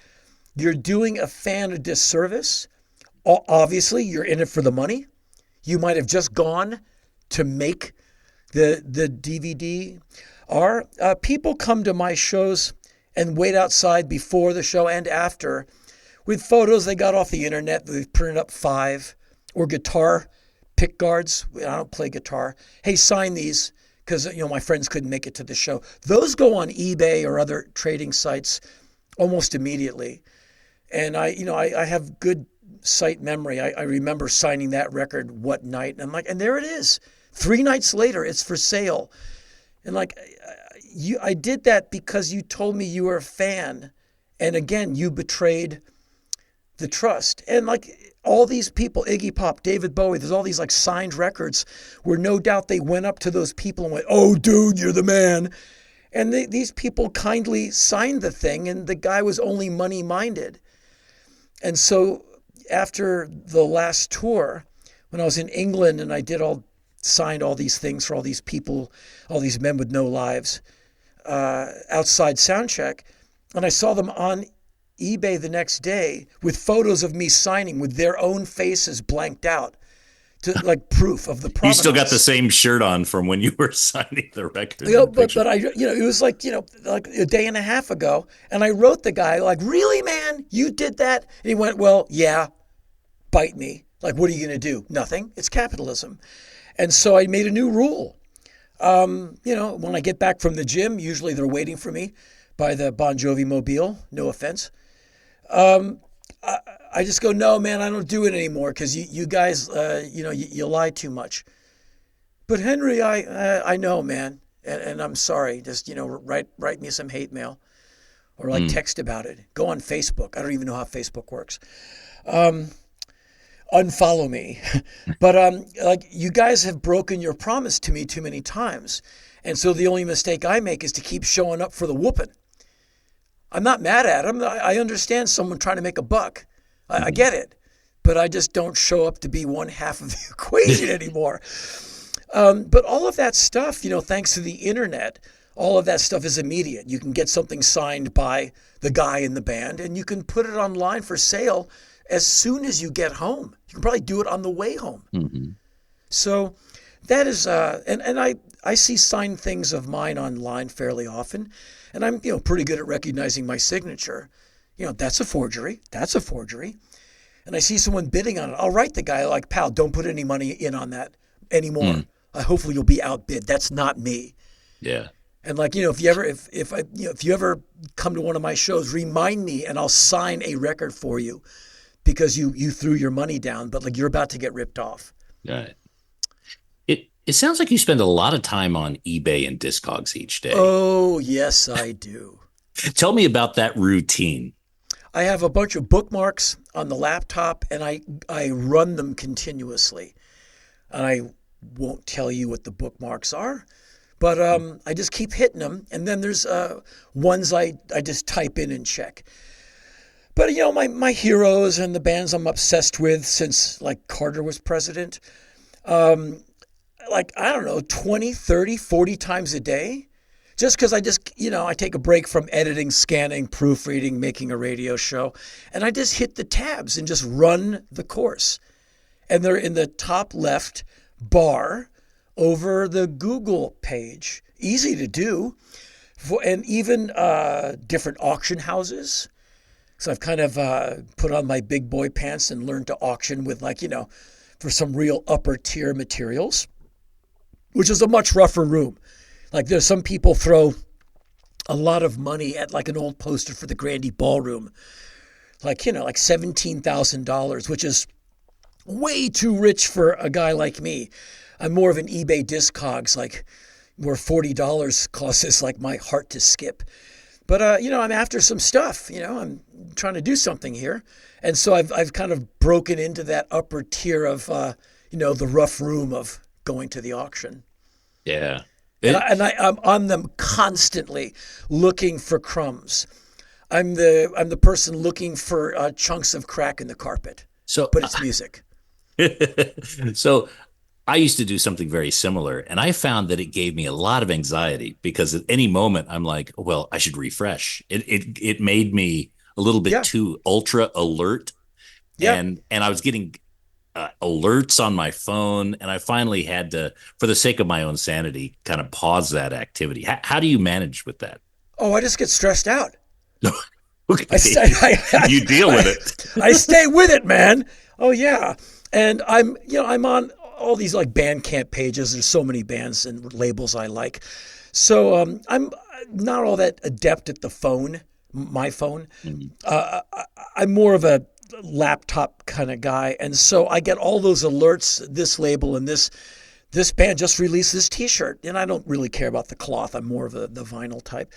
You're doing a fan a disservice. Obviously, you're in it for the money. You might have just gone to make the DVD. People come to my shows and wait outside before the show and after with photos they got off the internet. They've printed up 5 or guitar pick guards. I don't play guitar. Hey, sign these because my friends couldn't make it to the show. Those go on eBay or other trading sites almost immediately. And I have good site memory. I remember signing that record what night, and I'm like, and there it is. 3 nights later, it's for sale. And I did that because you told me you were a fan. And again, you betrayed the trust. And all these people, Iggy Pop, David Bowie, there's all these signed records where no doubt they went up to those people and went, "Oh, dude, you're the man." And these people kindly signed the thing, and the guy was only money-minded. And so after the last tour, when I was in England and I did all signed all these things for all these people, all these men with no lives, outside Soundcheck. And I saw them on eBay the next day with photos of me signing with their own faces blanked out to like proof of the provenance. You still got the same shirt on from when you were signing the record. But I, it was like, like a day and a half ago. And I wrote the guy like, really, man, you did that? And he went, well, yeah, bite me. Like, what are you going to do? Nothing. It's capitalism. And so I made a new rule. When I get back from the gym, usually they're waiting for me by the Bon Jovi mobile. No offense. I just go, no, man, I don't do it anymore because you guys, you lie too much. But Henry, I know, man, and I'm sorry. Just write me some hate mail, or like text about it. Go on Facebook. I don't even know how Facebook works. Unfollow me. But like you guys have broken your promise to me too many times, and so the only mistake I make is to keep showing up for the whooping. I'm not mad at him. I understand someone trying to make a buck. I get it. But I just don't show up to be one half of the equation anymore. But all of that stuff, thanks to the internet, all of that stuff is immediate. You can get something signed by the guy in the band, and you can put it online for sale as soon as you get home. You can probably do it on the way home. Mm-hmm. So that is, and I see signed things of mine online fairly often. And I'm, pretty good at recognizing my signature. That's a forgery. That's a forgery. And I see someone bidding on it. I'll write the guy like, pal, don't put any money in on that anymore. Hopefully you'll be outbid. That's not me. Yeah. And like, if you ever come to one of my shows, remind me and I'll sign a record for you because you threw your money down, but like you're about to get ripped off. Right. It sounds like you spend a lot of time on eBay and Discogs each day. Oh, yes, I do. Tell me about that routine. I have a bunch of bookmarks on the laptop, and I run them continuously. And I won't tell you what the bookmarks are, but I just keep hitting them. And then there's ones I just type in and check. But, my heroes and the bands I'm obsessed with since, like, Carter was president, like, I don't know, 20, 30, 40 times a day. Just because I take a break from editing, scanning, proofreading, making a radio show, and I just hit the tabs and just run the course. And they're in the top left bar over the Google page. Easy to do. And even different auction houses. So I've kind of put on my big boy pants and learned to auction with for some real upper tier materials, which is a much rougher room. Like there's some people throw a lot of money at like an old poster for the Grandy Ballroom, like $17,000, which is way too rich for a guy like me. I'm more of an eBay Discogs, like where $40 causes like my heart to skip. But I'm after some stuff. I'm trying to do something here, and so I've kind of broken into that upper tier of the rough room of going to the auction. Yeah. And I'm on them constantly looking for crumbs. I'm the person looking for chunks of crack in the carpet. But it's music. So I used to do something very similar, and I found that it gave me a lot of anxiety because at any moment I'm like, well, I should refresh. It made me a little bit too ultra alert. Yeah. And I was getting alerts on my phone, and I finally had to, for the sake of my own sanity, kind of pause that activity. How do you manage with that? Oh, I just get stressed out. Okay. You deal with it. I stay with it, man. Oh yeah. And I'm on all these like Bandcamp pages. There's so many bands and labels I like. So I'm not all that adept at the phone, my phone. I'm more of a laptop kind of guy, and so I get all those alerts. This label and this band just released this T-shirt, and I don't really care about the cloth. I'm more of the vinyl type,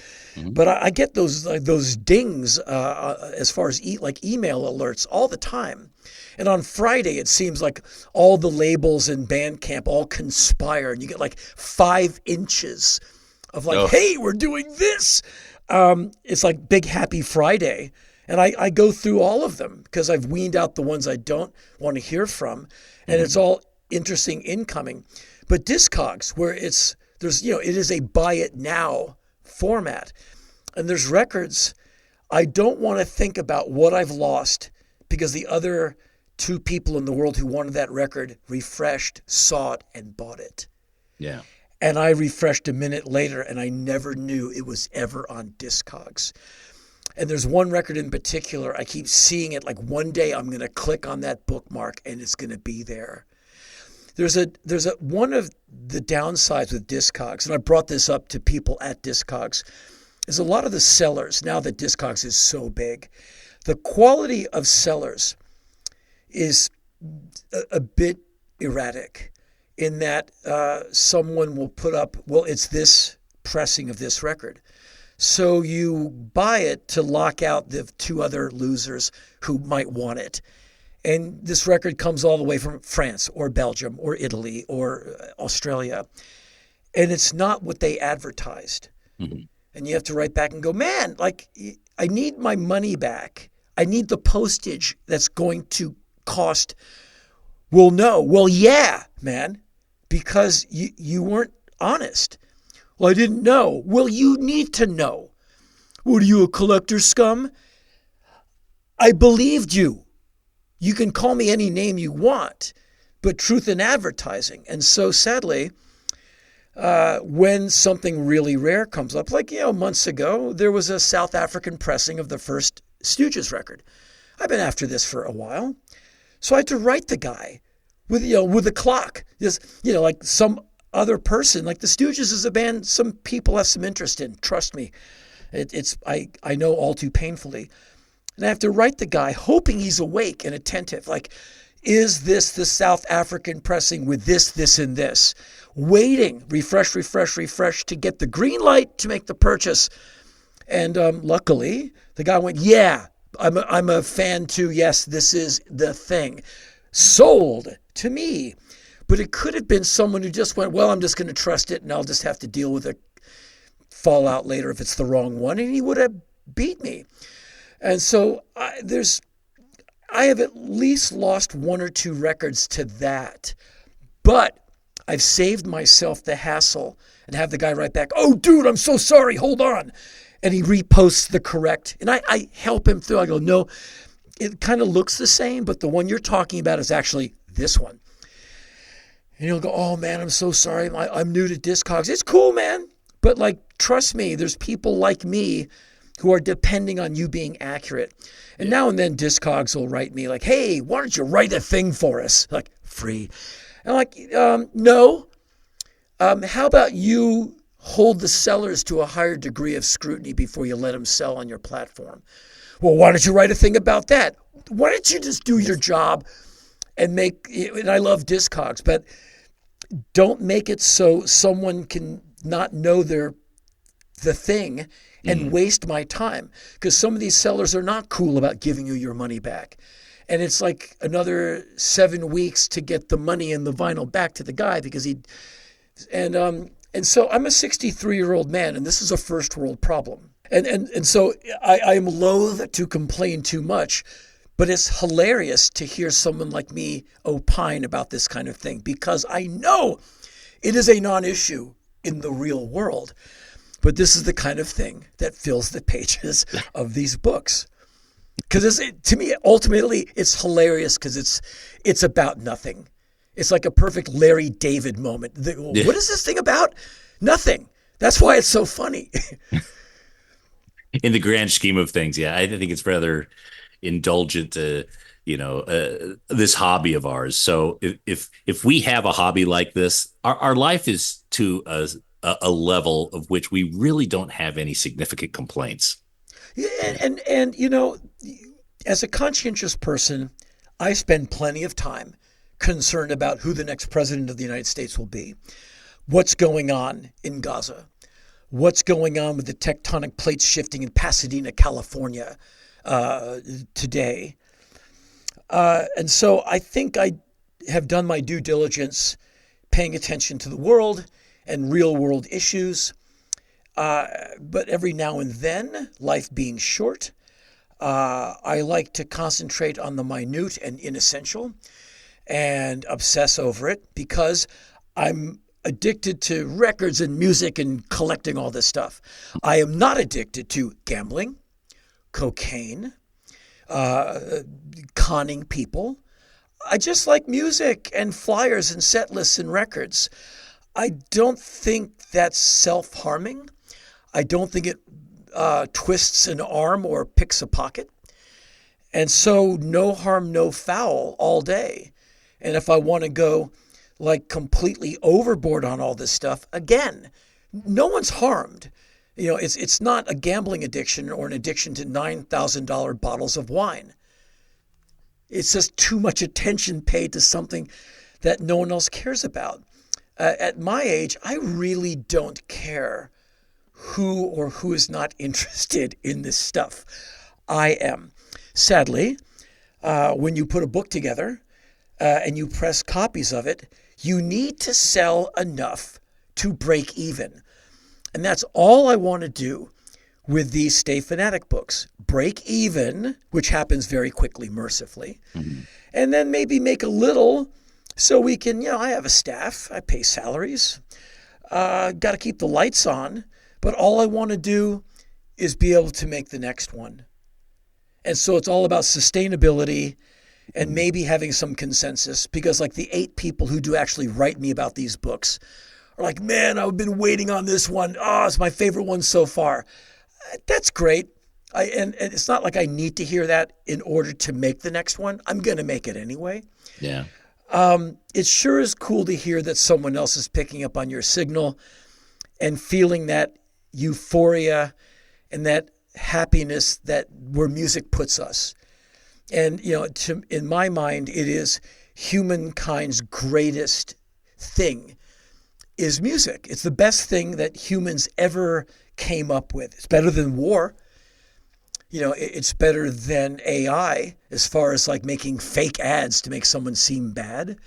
but I get those dings as far as email alerts all the time. And on Friday, it seems like all the labels in Bandcamp all conspire, and you get like 5 inches of like, hey, we're doing this. It's like Big Happy Friday. And I go through all of them because I've weaned out the ones I don't want to hear from. And it's all interesting incoming. But Discogs, where it is a buy it now format. And there's records I don't want to think about what I've lost because the other two people in the world who wanted that record refreshed, saw it, and bought it. Yeah. And I refreshed a minute later, and I never knew it was ever on Discogs. And there's one record in particular, I keep seeing it, like one day I'm going to click on that bookmark and it's going to be there. There's one of the downsides with Discogs, and I brought this up to people at Discogs, is a lot of the sellers, now that Discogs is so big, the quality of sellers is a bit erratic in that someone will put up, well, it's this pressing of this record. So you buy it to lock out the two other losers who might want it. And this record comes all the way from France or Belgium or Italy or Australia. And it's not what they advertised. Mm-hmm. And you have to write back and go, man, like, I need my money back. I need the postage that's going to cost. Well, no. Well, yeah, man, because you weren't honest. Well, I didn't know. Well, you need to know. What are you, a collector scum? I believed you. You can call me any name you want, but truth in advertising. And so sadly, when something really rare comes up, like, months ago, there was a South African pressing of the first Stooges record. I've been after this for a while. So I had to write the guy with a clock. Just, like some other person, like the Stooges is a band some people have some interest in. Trust me. I know all too painfully. And I have to write the guy hoping he's awake and attentive. Like, is this the South African pressing with this, and this? Waiting, refresh to get the green light to make the purchase. And luckily, the guy went, yeah, I'm a fan too. Yes, this is the thing. Sold to me. But it could have been someone who just went, well, I'm just going to trust it and I'll just have to deal with a fallout later if it's the wrong one. And he would have beat me. And so I have at least lost one or two records to that. But I've saved myself the hassle and have the guy write back, oh, dude, I'm so sorry. Hold on. And he reposts the correct. And I help him through. I go, no, it kind of looks the same, but the one you're talking about is actually this one. And he'll go, oh, man, I'm so sorry. I'm new to Discogs. It's cool, man. But, like, trust me, there's people like me who are depending on you being accurate. And now and then Discogs will write me like, hey, why don't you write a thing for us? Like, free. And I'm like, no. How about you hold the sellers to a higher degree of scrutiny before you let them sell on your platform? Well, why don't you write a thing about that? Why don't you just do your job and I love Discogs, but don't make it so someone can not know the thing and waste my time. Because some of these sellers are not cool about giving you your money back. And it's like another 7 weeks to get the money and the vinyl back to the guy because and so I'm a 63-year-old man, and this is a first world problem. And so I am loath to complain too much, but it's hilarious to hear someone like me opine about this kind of thing because I know it is a non-issue in the real world. But this is the kind of thing that fills the pages of these books. Because to me, ultimately, it's hilarious because it's about nothing. It's like a perfect Larry David moment. What is this thing about? Nothing. That's why it's so funny. In the grand scheme of things, yeah, I think it's rather indulgent to, this hobby of ours. So if we have a hobby like this, our life is to a level of which we really don't have any significant complaints. Yeah, and as a conscientious person, I spend plenty of time concerned about who the next president of the United States will be, what's going on in Gaza, what's going on with the tectonic plates shifting in Pasadena, California today. And so I think I have done my due diligence paying attention to the world and real world issues. But every now and then, life being short, I like to concentrate on the minute and inessential and obsess over it because I'm addicted to records and music and collecting all this stuff. I am not addicted to gambling, cocaine, conning people. I just like music and flyers and set lists and records. I don't think that's self-harming. I don't think it twists an arm or picks a pocket. And so no harm, no foul all day. And if I want to go like completely overboard on all this stuff, again, no one's harmed. You know, it's not a gambling addiction or an addiction to $9,000 bottles of wine. It's just too much attention paid to something that no one else cares about. At my age, I really don't care who is not interested in this stuff. I am. Sadly, when you put a book together and you press copies of it, you need to sell enough to break even. And that's all I want to do with these Stay Fanatic books. Break even, which happens very quickly, mercifully, and then maybe make a little so we can, I have a staff, I pay salaries, got to keep the lights on, but all I want to do is be able to make the next one. And so it's all about sustainability and maybe having some consensus, because like the 8 people who do actually write me about these books are like, man, I've been waiting on this one. Oh, it's my favorite one so far. That's great. And it's not like I need to hear that in order to make the next one. I'm going to make it anyway. Yeah. It sure is cool to hear that someone else is picking up on your signal and feeling that euphoria and that happiness that where music puts us. And, in my mind, it is humankind's greatest thing is music. It's the best thing that humans ever came up with. It's better than war. It's better than AI as far as like making fake ads to make someone seem bad.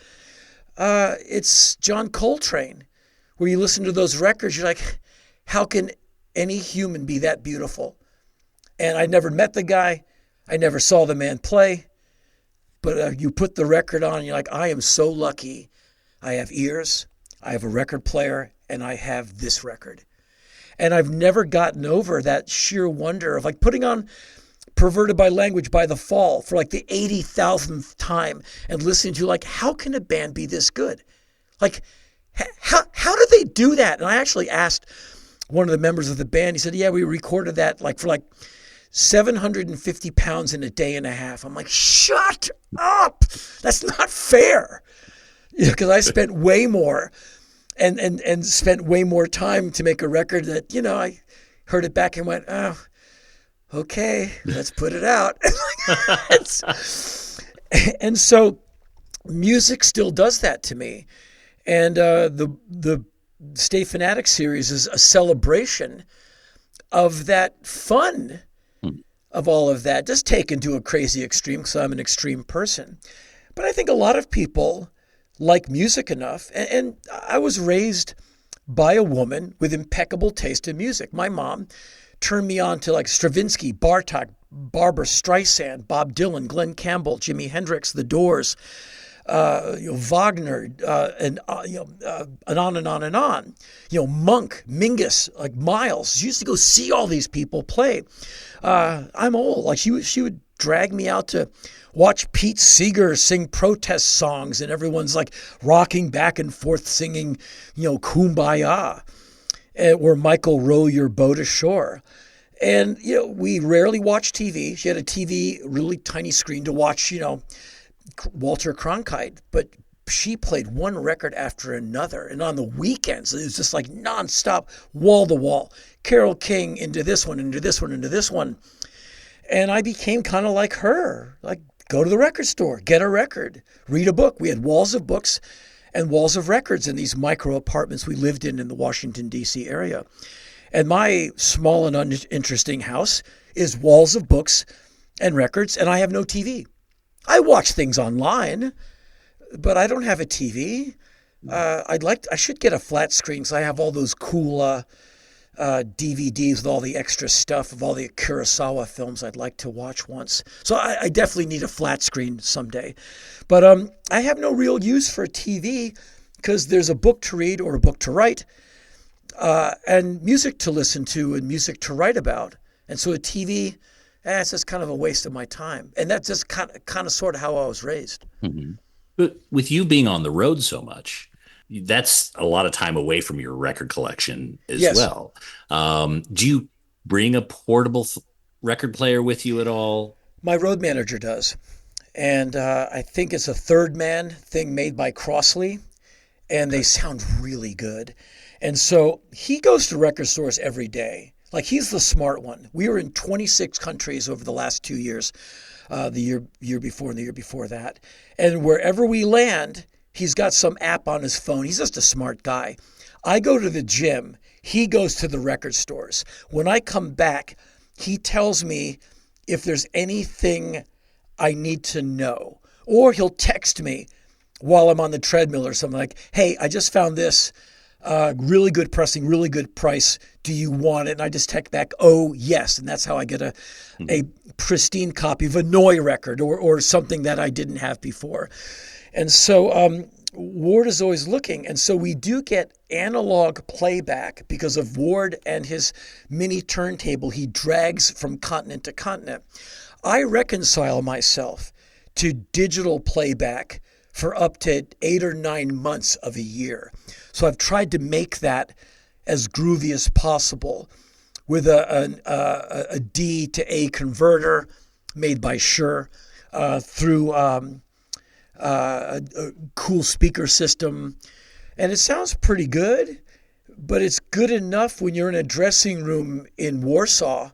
It's John Coltrane, where you listen to those records, you're like, how can any human be that beautiful? And I never met the guy. I never saw the man play. But you put the record on and you're like, I am so lucky. I have ears, I have a record player, and I have this record. And I've never gotten over that sheer wonder of like putting on Perverted by Language by The Fall for like the 80,000th time and listening to like, how can a band be this good? Like, how do they do that? And I actually asked one of the members of the band, he said, yeah, we recorded that like for 750 pounds in a day and a half. I'm like, shut up. That's not fair. Because I spent way more and spent way more time to make a record that, I heard it back and went, oh, okay, let's put it out. And so music still does that to me. And the Stay Fanatic series is a celebration of that fun of all of that, just taken to a crazy extreme because I'm an extreme person. But I think a lot of people like music enough. And I was raised by a woman with impeccable taste in music. My mom turned me on to like Stravinsky, Bartok, Barbra Streisand, Bob Dylan, Glenn Campbell, Jimi Hendrix, The Doors, Wagner, and on and on and on. Monk, Mingus, like Miles. She used to go see all these people play. I'm old. Like she would drag me out to watch Pete Seeger sing protest songs, and everyone's like rocking back and forth singing, Kumbaya, or Michael, row your boat ashore. And, we rarely watch TV. She had a TV, really tiny screen to watch, Walter Cronkite, but she played one record after another. And on the weekends, it was just like nonstop, wall to wall, Carole King into this one, into this one, into this one. And I became kind of like her, like go to the record store, get a record, read a book. We had walls of books and walls of records in these micro apartments we lived in the Washington, D.C. area. And my small and uninteresting house is walls of books and records, and I have no TV. I watch things online, but I don't have a TV. I should get a flat screen because I have all those cool DVDs with all the extra stuff of all the Kurosawa films I'd like to watch once. So I definitely need a flat screen someday. But I have no real use for a TV because there's a book to read or a book to write, and music to listen to and music to write about. And so a TV, it's just kind of a waste of my time. And that's just kind of sort of how I was raised. Mm-hmm. But with you being on the road so much, that's a lot of time away from your record collection as well. Do you bring a portable record player with you at all? My road manager does. And I think it's a third man thing made by Crossley, and they sound really good. And so he goes to record stores every day. Like, he's the smart one. We were in 26 countries over the last 2 years, the year before and the year before that. And wherever we land, he's got some app on his phone. He's just a smart guy. I go to the gym. He goes to the record stores. When I come back, he tells me if there's anything I need to know. Or he'll text me while I'm on the treadmill or something like, hey, I just found this. Really good pressing, really good price. Do you want it? And I just text back, oh, yes. And that's how I get a pristine copy of a Noy record or something that I didn't have before. And so Ward is always looking. And so we do get analog playback because of Ward and his mini turntable. He drags from continent to continent. I reconcile myself to digital playback for up to 8 or 9 months of a year. So I've tried to make that as groovy as possible with a D to A converter made by Shure through a cool speaker system. And it sounds pretty good, but it's good enough when you're in a dressing room in Warsaw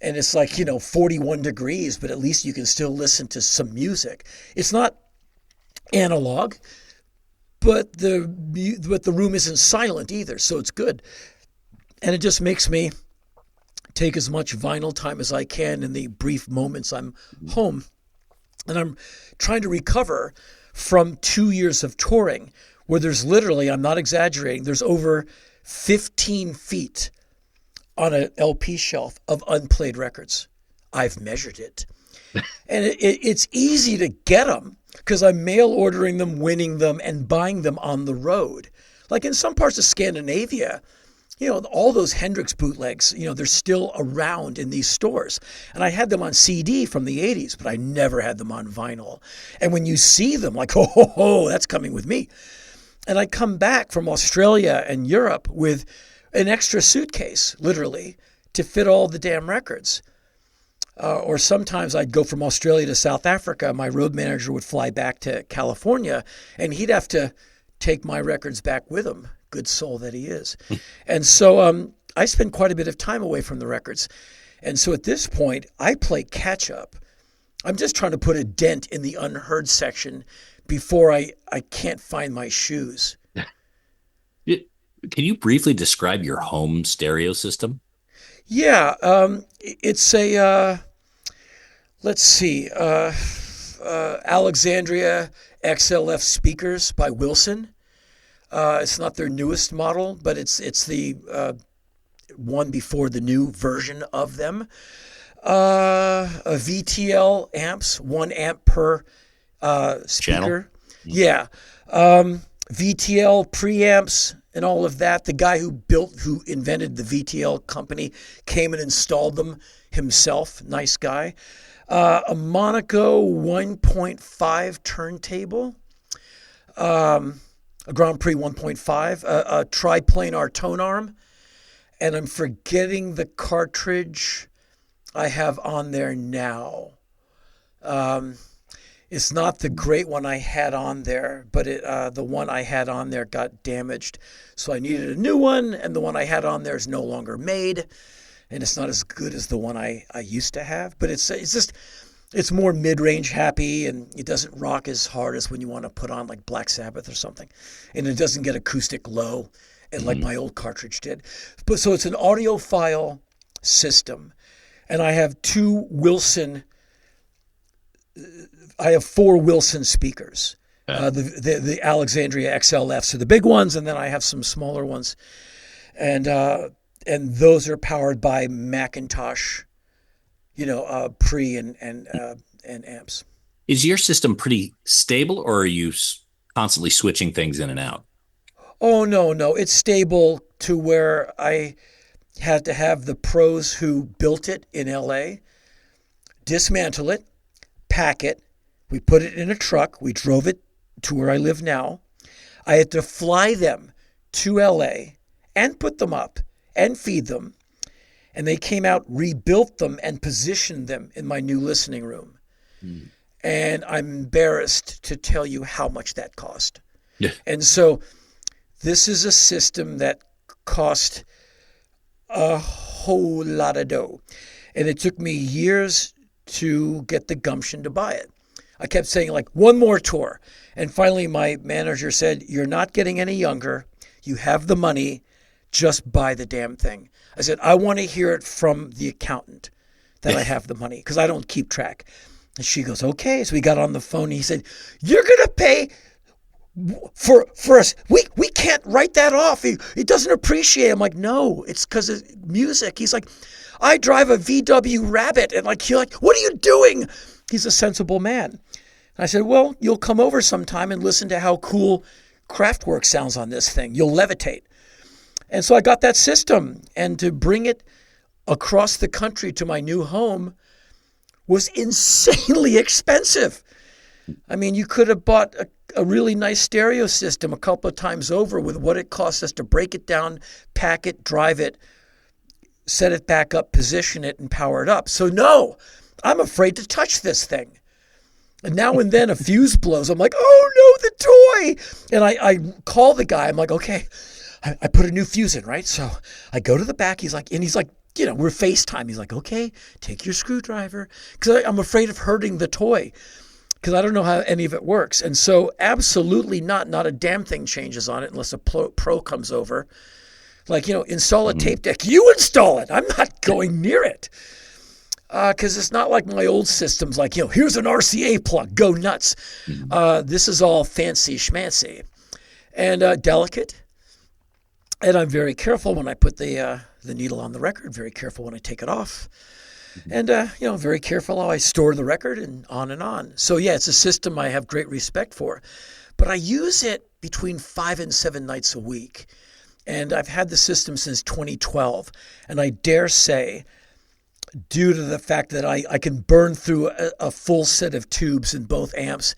and it's like, 41 degrees, but at least you can still listen to some music. It's not analog, but the room isn't silent either, so it's good. And it just makes me take as much vinyl time as I can in the brief moments I'm home. And I'm trying to recover from 2 years of touring where there's literally, I'm not exaggerating, there's over 15 feet on an LP shelf of unplayed records. I've measured it. And it's easy to get them because I'm mail ordering them, winning them, and buying them on the road. Like in some parts of Scandinavia, all those Hendrix bootlegs, they're still around in these stores. And I had them on CD from the 80s, but I never had them on vinyl. And when you see them, like, oh, that's coming with me. And I come back from Australia and Europe with an extra suitcase, literally, to fit all the damn records. Or sometimes I'd go from Australia to South Africa. My road manager would fly back to California, and he'd have to take my records back with him. Good soul that he is. And so I spend quite a bit of time away from the records. And so at this point, I play catch up. I'm just trying to put a dent in the unheard section before I can't find my shoes. Can you briefly describe your home stereo system? Yeah, it's a, let's see, Alexandria XLF speakers by Wilson. It's not their newest model, but it's the one before the new version of them. A VTL amps, 1 amp per speaker. Channel? Yeah. VTL preamps and all of that. The guy who invented the VTL company came and installed them himself. Nice guy. A Monaco 1.5 turntable. A Grand Prix 1.5. A triplanar tone arm. And I'm forgetting the cartridge I have on there now. It's not the great one I had on there, but the one I had on there got damaged. So I needed a new one, and the one I had on there is no longer made, and it's not as good as the one I used to have. But it's more mid-range happy, and it doesn't rock as hard as when you want to put on like Black Sabbath or something. And it doesn't get acoustic low, and like my old cartridge did. But so it's an audiophile system, and I have 4 Wilson speakers. The Alexandria XLFs are the big ones, and then I have some smaller ones, and those are powered by Macintosh, pre and amps. Is your system pretty stable, or are you constantly switching things in and out? Oh, no. It's stable to where I had to have the pros who built it in LA dismantle it, pack it. We put it in a truck. We drove it to where I live now. I had to fly them to LA and put them up and feed them. And they came out, rebuilt them, and positioned them in my new listening room. And I'm embarrassed to tell you how much that cost. Yeah. And so this is a system that cost a whole lot of dough. And it took me years to get the gumption to buy it. I kept saying, like, one more tour. And finally, my manager said, you're not getting any younger. You have the money. Just buy the damn thing. I said, I want to hear it from the accountant that I have the money, because I don't keep track. And she goes, okay. So we got on the phone. And he said, you're going to pay for us. We can't write that off. He doesn't appreciate it. I'm like, no, it's because of music. He's like, I drive a VW Rabbit. And you're like, what are you doing? He's a sensible man. And I said, well, you'll come over sometime and listen to how cool Kraftwerk sounds on this thing. You'll levitate. And so I got that system. And to bring it across the country to my new home was insanely expensive. I mean, you could have bought a really nice stereo system a couple of times over with what it costs us to break it down, pack it, drive it, set it back up, position it, and power it up. So no, I'm afraid to touch this thing. And now and then a fuse blows. I'm like, oh no, the toy. And I call the guy. I'm like, okay, I put a new fuse in, right? So I go to the back. He's like, we're FaceTime. He's like, okay, take your screwdriver. Because I'm afraid of hurting the toy, because I don't know how any of it works. And so absolutely not a damn thing changes on it unless a pro comes over. Install a tape deck. You install it. I'm not going near it. Because it's not like my old systems, here's an RCA plug, go nuts. This is all fancy schmancy and delicate. And I'm very careful when I put the needle on the record, very careful when I take it off. And, very careful how I store the record and on and on. So, yeah, it's a system I have great respect for. But I use it between 5 and 7 nights a week. And I've had the system since 2012. And I dare say, due to the fact that I can burn through a full set of tubes in both amps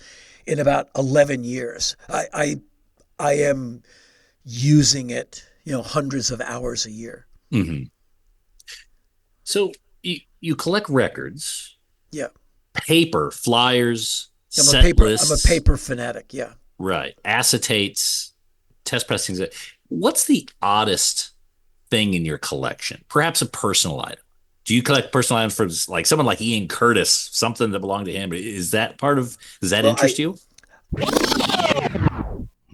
in about 11 years, I am using it, hundreds of hours a year. Mm-hmm. So you collect records. Yeah. Paper, flyers, I'm a paper fanatic, yeah. Right. Acetates, test pressings. What's the oddest thing in your collection? Perhaps a personal item. Do you collect personal items from someone like Ian Curtis, something that belonged to him? Does that interest you?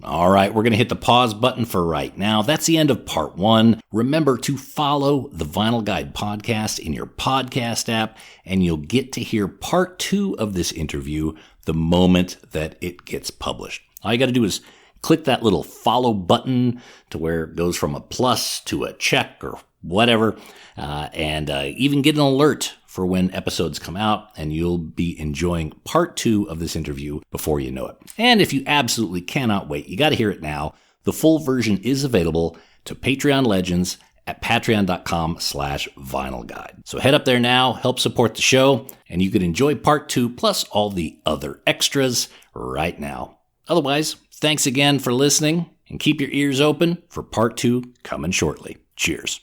All right, we're going to hit the pause button for right now. That's the end of part 1. Remember to follow the Vinyl Guide podcast in your podcast app, and you'll get to hear part 2 of this interview the moment that it gets published. All you got to do is click that little follow button to where it goes from a plus to a check or whatever, and even get an alert for when episodes come out, and you'll be enjoying part 2 of this interview before you know it. And if you absolutely cannot wait, you got to hear it now. The full version is available to Patreon legends at patreon.com/vinylguide. So head up there now, help support the show, and you can enjoy part 2 plus all the other extras right now. Otherwise, thanks again for listening, and keep your ears open for part 2 coming shortly. Cheers.